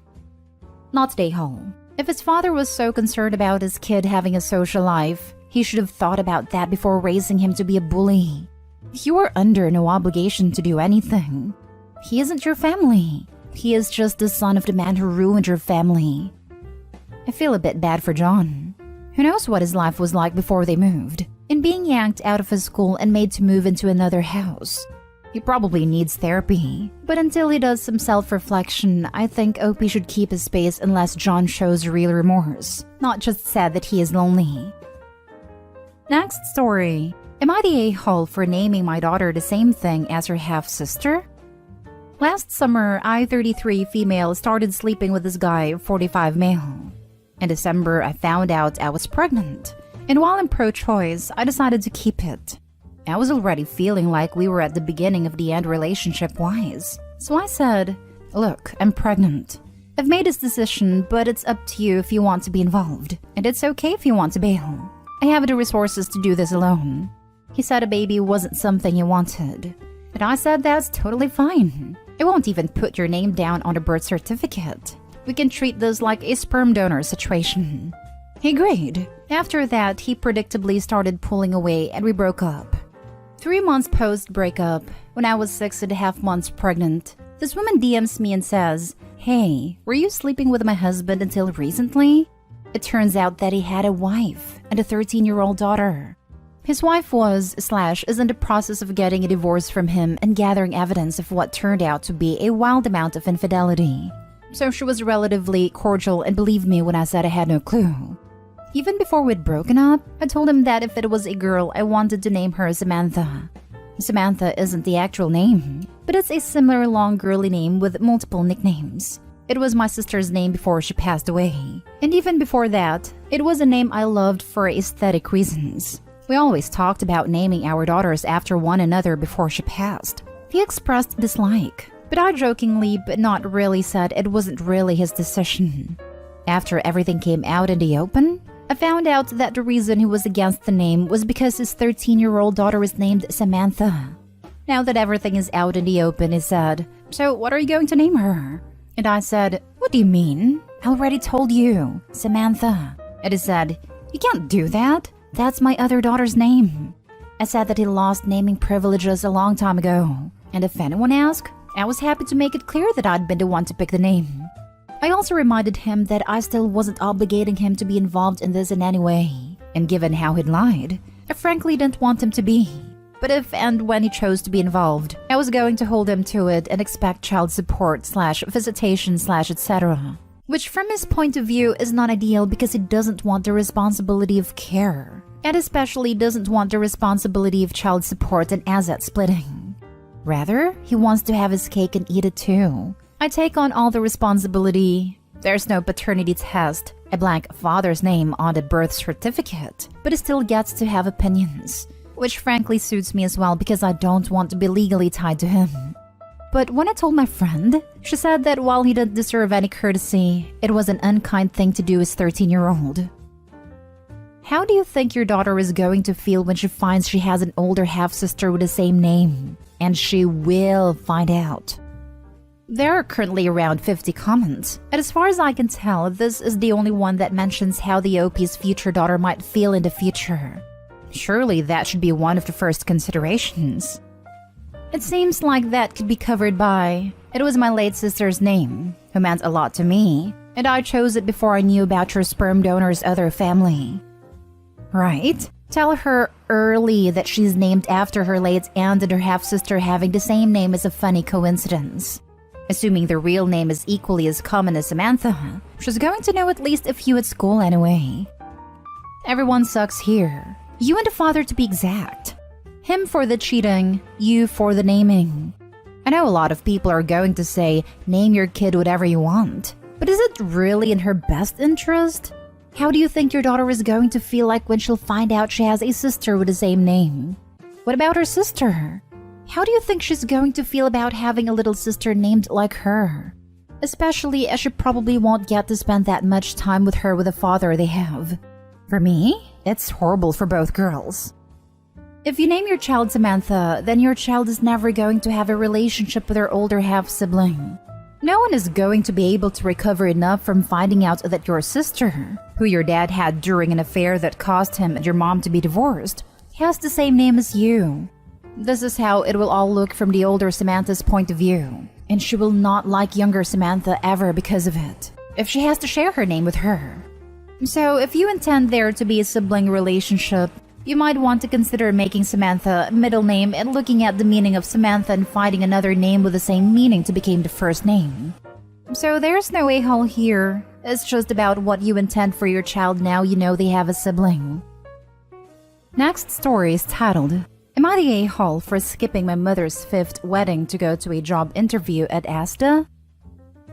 Not today, home. If his father was so concerned about his kid having a social life, he should have thought about that before raising him to be a bully. You are under no obligation to do anything. He isn't your family. He is just the son of the man who ruined your family. I feel a bit bad for John. Who knows what his life was like before they moved, and being yanked out of his school and made to move into another house. He probably needs therapy, but until he does some self-reflection, I think OP should keep his space unless John shows real remorse, not just sad that he is lonely. Next story. Am I the a-hole for naming my daughter the same thing as her half-sister? Last summer, I, 33 female, started sleeping with this guy, 45 male. In December, I found out I was pregnant. And while I'm pro-choice, I decided to keep it. I was already feeling like we were at the beginning of the end relationship-wise. So I said, look, I'm pregnant. I've made this decision, but it's up to you if you want to be involved. And it's okay if you want to bail. I have the resources to do this alone. He said a baby wasn't something he wanted. And I said that's totally fine. I won't even put your name down on a birth certificate. We can treat this like a sperm donor situation. He agreed. After that, he predictably started pulling away and we broke up. 3 months post-breakup, when I was 6.5 months pregnant, this woman DMs me and says, "Hey, were you sleeping with my husband until recently?" It turns out that he had a wife and a 13-year-old daughter. His wife is in the process of getting a divorce from him and gathering evidence of what turned out to be a wild amount of infidelity. So she was relatively cordial and believed me when I said I had no clue. Even before we'd broken up, I told him that if it was a girl, I wanted to name her Samantha. Samantha isn't the actual name, but it's a similar long girly name with multiple nicknames. It was my sister's name before she passed away. And even before that, it was a name I loved for aesthetic reasons. We always talked about naming our daughters after one another before she passed. He expressed dislike, but I jokingly but not really said it wasn't really his decision. After everything came out in the open, I found out that the reason he was against the name was because his 13-year-old daughter was named Samantha. Now that everything is out in the open, he said, "So what are you going to name her?" And I said, "What do you mean? I already told you, Samantha." And he said, "You can't do that. That's my other daughter's name." I said that he lost naming privileges a long time ago. And if anyone asked, I was happy to make it clear that I'd been the one to pick the name. I also reminded him that I still wasn't obligating him to be involved in this in any way. And given how he'd lied, I frankly didn't want him to be. But if and when he chose to be involved, I was going to hold him to it and expect child support / visitation / etc. Which from his point of view is not ideal because he doesn't want the responsibility of care. And especially doesn't want the responsibility of child support and asset splitting. Rather, he wants to have his cake and eat it too. I take on all the responsibility. There's no paternity test, a blank father's name on the birth certificate, but he still gets to have opinions. Which frankly suits me as well because I don't want to be legally tied to him. But when I told my friend, she said that while he didn't deserve any courtesy, it was an unkind thing to do as 13-year-old. How do you think your daughter is going to feel when she finds she has an older half-sister with the same name? And she will find out. There are currently around 50 comments, and as far as I can tell, this is the only one that mentions how the OP's future daughter might feel in the future. Surely that should be one of the first considerations. It seems like that could be covered by, "It was my late sister's name, who meant a lot to me, and I chose it before I knew about your sperm donor's other family." Right? Tell her early that she's named after her late aunt and her half-sister having the same name is a funny coincidence. Assuming the real name is equally as common as Samantha, she's going to know at least a few at school anyway. Everyone sucks here. You and the father to be exact. Him for the cheating, you for the naming. I know a lot of people are going to say, name your kid whatever you want. But is it really in her best interest? How do you think your daughter is going to feel like when she'll find out she has a sister with the same name? What about her sister? How do you think she's going to feel about having a little sister named like her? Especially as she probably won't get to spend that much time with her with the father they have. For me, it's horrible for both girls. If you name your child Samantha, then your child is never going to have a relationship with her older half-sibling. No one is going to be able to recover enough from finding out that your sister, who your dad had during an affair that caused him and your mom to be divorced, has the same name as you. This is how it will all look from the older Samantha's point of view, and she will not like younger Samantha ever because of it, if she has to share her name with her. So if you intend there to be a sibling relationship, you might want to consider making Samantha a middle name and looking at the meaning of Samantha and finding another name with the same meaning to become the first name. So there's no a-hole here. It's just about what you intend for your child now you know they have a sibling. Next story is titled, Am I the a-hole for skipping my mother's 5th wedding to go to a job interview at AITA?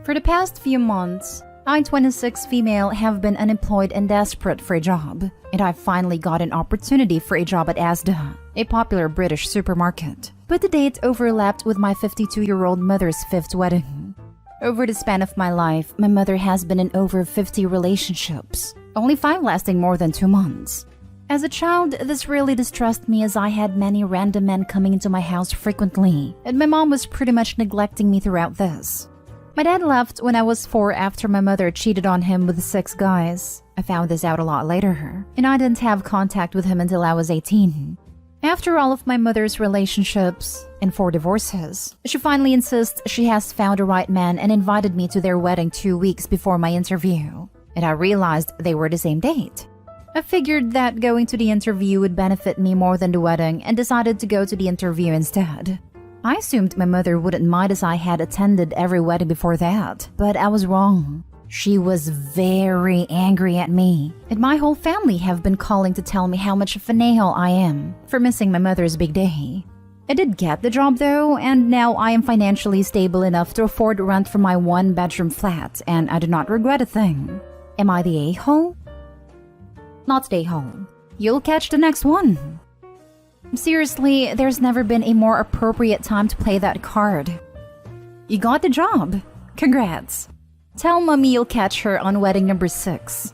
For the past few months, I, 26 female, have been unemployed and desperate for a job, and I finally got an opportunity for a job at AITA, a popular British supermarket. But the date overlapped with my 52-year-old mother's 5th wedding. Over the span of my life, my mother has been in over 50 relationships, only 5 lasting more than 2 months. As a child, this really distressed me as I had many random men coming into my house frequently, and my mom was pretty much neglecting me throughout this. My dad left when I was 4 after my mother cheated on him with 6 guys. I found this out a lot later, and I didn't have contact with him until I was 18. After all of my mother's relationships and 4 divorces, she finally insists she has found a right man and invited me to their wedding 2 weeks before my interview, and I realized they were the same date. I figured that going to the interview would benefit me more than the wedding and decided to go to the interview instead. I assumed my mother wouldn't mind as I had attended every wedding before that, but I was wrong. She was very angry at me, and my whole family have been calling to tell me how much of an a-hole I am for missing my mother's big day. I did get the job though, and now I am financially stable enough to afford rent for my 1-bedroom flat, and I do not regret a thing. Am I the a-hole? Not the a-hole. You'll catch the next one. Seriously, there's never been a more appropriate time to play that card. You got the job. Congrats. Tell mommy you'll catch her on wedding number 6.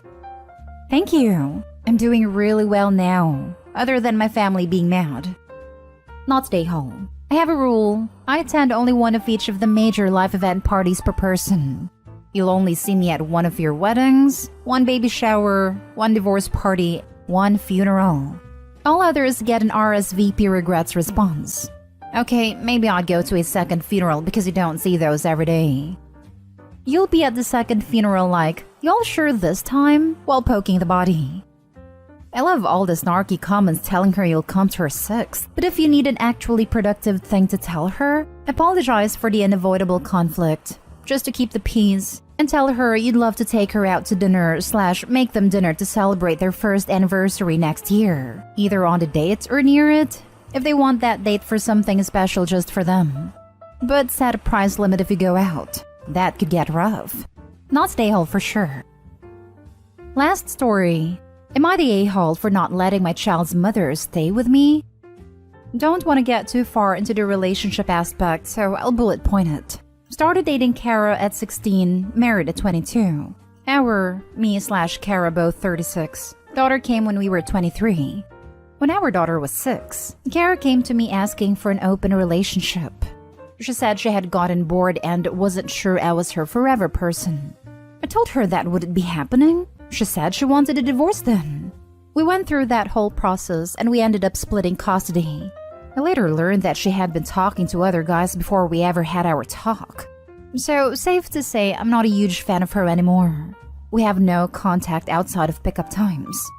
Thank you. I'm doing really well now, other than my family being mad. Not stay home. I have a rule. I attend only one of each of the major life event parties per person. You'll only see me at one of your weddings, 1 baby shower, 1 divorce party, 1 funeral. All others get an RSVP regrets response. Okay, maybe I'd go to a 2nd funeral because you don't see those every day. You'll be at the 2nd funeral like, y'all sure this time? While poking the body. I love all the snarky comments telling her you'll come to her 6th, but if you need an actually productive thing to tell her, apologize for the unavoidable conflict, just to keep the peace, and tell her you'd love to take her out to dinner / make them dinner to celebrate their 1st anniversary next year, either on the date or near it, if they want that date for something special just for them. But set a price limit if you go out. That could get rough. Not the a-hole for sure. Last story. Am I the a-hole for not letting my child's mother stay with me? Don't want to get too far into the relationship aspect, so I'll bullet point it. Started dating Kara at 16, married at 22. Me/Kara both 36. Daughter came when we were 23. When our daughter was 6, Kara came to me asking for an open relationship. She said she had gotten bored and wasn't sure I was her forever person. I told her that wouldn't be happening. She said she wanted a divorce then. We went through that whole process and we ended up splitting custody. I later learned that she had been talking to other guys before we ever had our talk. So, safe to say, I'm not a huge fan of her anymore. We have no contact outside of pickup times.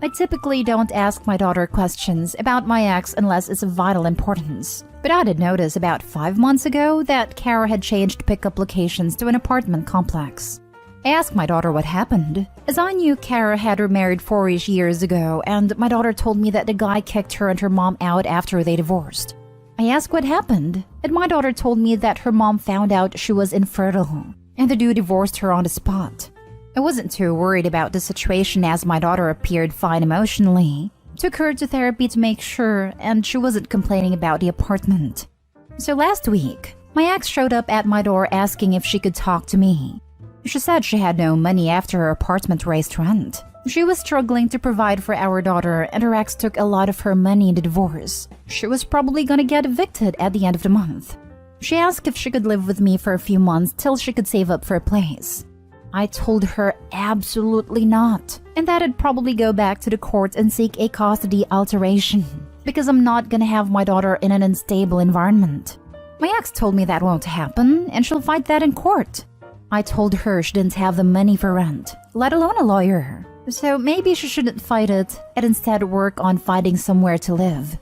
I typically don't ask my daughter questions about my ex unless it's of vital importance. But I did notice about 5 months ago that Kara had changed pickup locations to an apartment complex. I asked my daughter what happened, as I knew Kara had remarried 4-ish years ago, and my daughter told me that the guy kicked her and her mom out after they divorced. I asked what happened, and my daughter told me that her mom found out she was infertile, and the dude divorced her on the spot. I wasn't too worried about the situation as my daughter appeared fine emotionally. Took her to therapy to make sure, and she wasn't complaining about the apartment. So last week, my ex showed up at my door asking if she could talk to me. She said she had no money after her apartment raised rent. She was struggling to provide for our daughter, and her ex took a lot of her money in the divorce. She was probably gonna get evicted at the end of the month. She asked if she could live with me for a few months till she could save up for a place. I told her absolutely not, and that I'd probably go back to the court and seek a custody alteration, because I'm not gonna have my daughter in an unstable environment. My ex told me that won't happen, and she'll fight that in court. I told her she didn't have the money for rent, let alone a lawyer. So maybe she shouldn't fight it, and instead work on finding somewhere to live.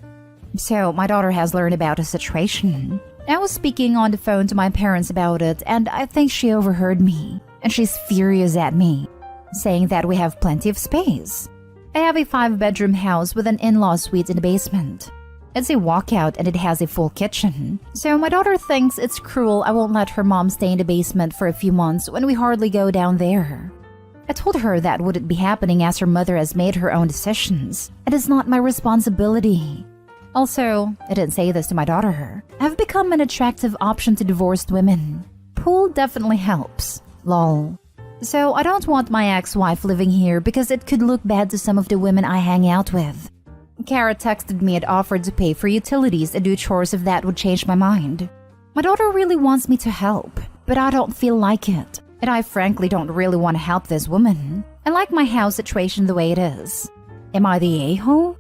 So my daughter has learned about the situation. I was speaking on the phone to my parents about it, and I think she overheard me, and she's furious at me, saying that we have plenty of space. I have a 5-bedroom house with an in-law suite in the basement. It's a walkout and it has a full kitchen. So my daughter thinks it's cruel I won't let her mom stay in the basement for a few months when we hardly go down there. I told her that wouldn't be happening as her mother has made her own decisions. It is not my responsibility. Also, I didn't say this to my daughter. I've become an attractive option to divorced women. Pool definitely helps. Lol. So I don't want my ex-wife living here because it could look bad to some of the women I hang out with. Kara texted me and offered to pay for utilities and do chores if that would change my mind. My daughter really wants me to help, but I don't feel like it. And I frankly don't really want to help this woman. I like my house situation the way it is. Am I the a-hole?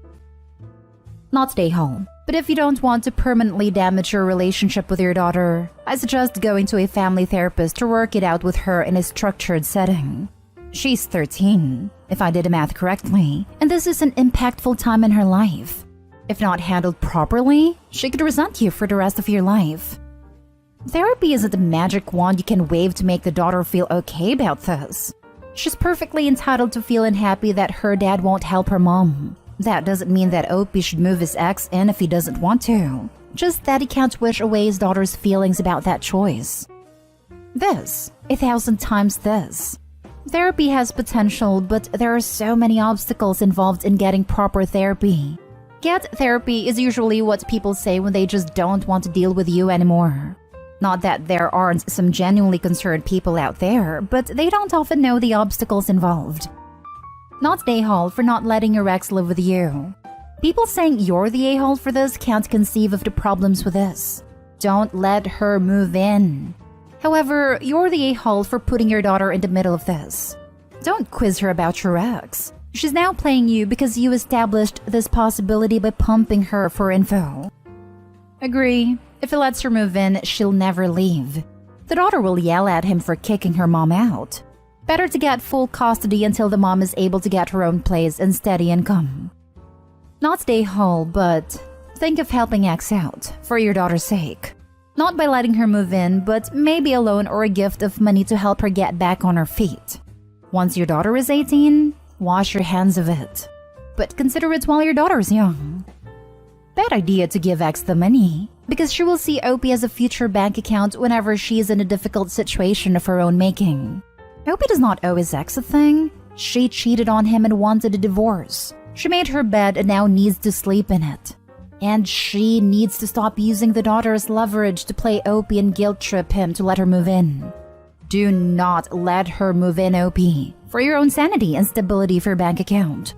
Not the a-hole. But if you don't want to permanently damage your relationship with your daughter, I suggest going to a family therapist to work it out with her in a structured setting. She's 13, if I did the math correctly, and this is an impactful time in her life. If not handled properly, she could resent you for the rest of your life. Therapy isn't a magic wand you can wave to make the daughter feel okay about this. She's perfectly entitled to feel unhappy that her dad won't help her mom. That doesn't mean that Opie should move his ex in if he doesn't want to. Just that he can't wish away his daughter's feelings about that choice. This, 1,000 times this. Therapy has potential, but there are so many obstacles involved in getting proper therapy. Get therapy is usually what people say when they just don't want to deal with you anymore. Not that there aren't some genuinely concerned people out there, but they don't often know the obstacles involved. Not the a-hole for not letting your ex live with you. People saying you're the a-hole for this can't conceive of the problems with this. Don't let her move in. However, you're the a-hole for putting your daughter in the middle of this. Don't quiz her about your ex. She's now playing you because you established this possibility by pumping her for info. Agree. If he lets her move in, she'll never leave. The daughter will yell at him for kicking her mom out. Better to get full custody until the mom is able to get her own place and steady income. Not stay whole, but think of helping ex out, for your daughter's sake. Not by letting her move in, but maybe a loan or a gift of money to help her get back on her feet. Once your daughter is 18, wash your hands of it. But consider it while your daughter is young. Bad idea to give ex the money, because she will see Opie as a future bank account whenever she is in a difficult situation of her own making. Opie does not owe his ex a thing. She cheated on him and wanted a divorce. She made her bed and now needs to sleep in it. And she needs to stop using the daughter as leverage to play Opie and guilt trip him to let her move in. Do not let her move in, Opie, for your own sanity and stability of your bank account.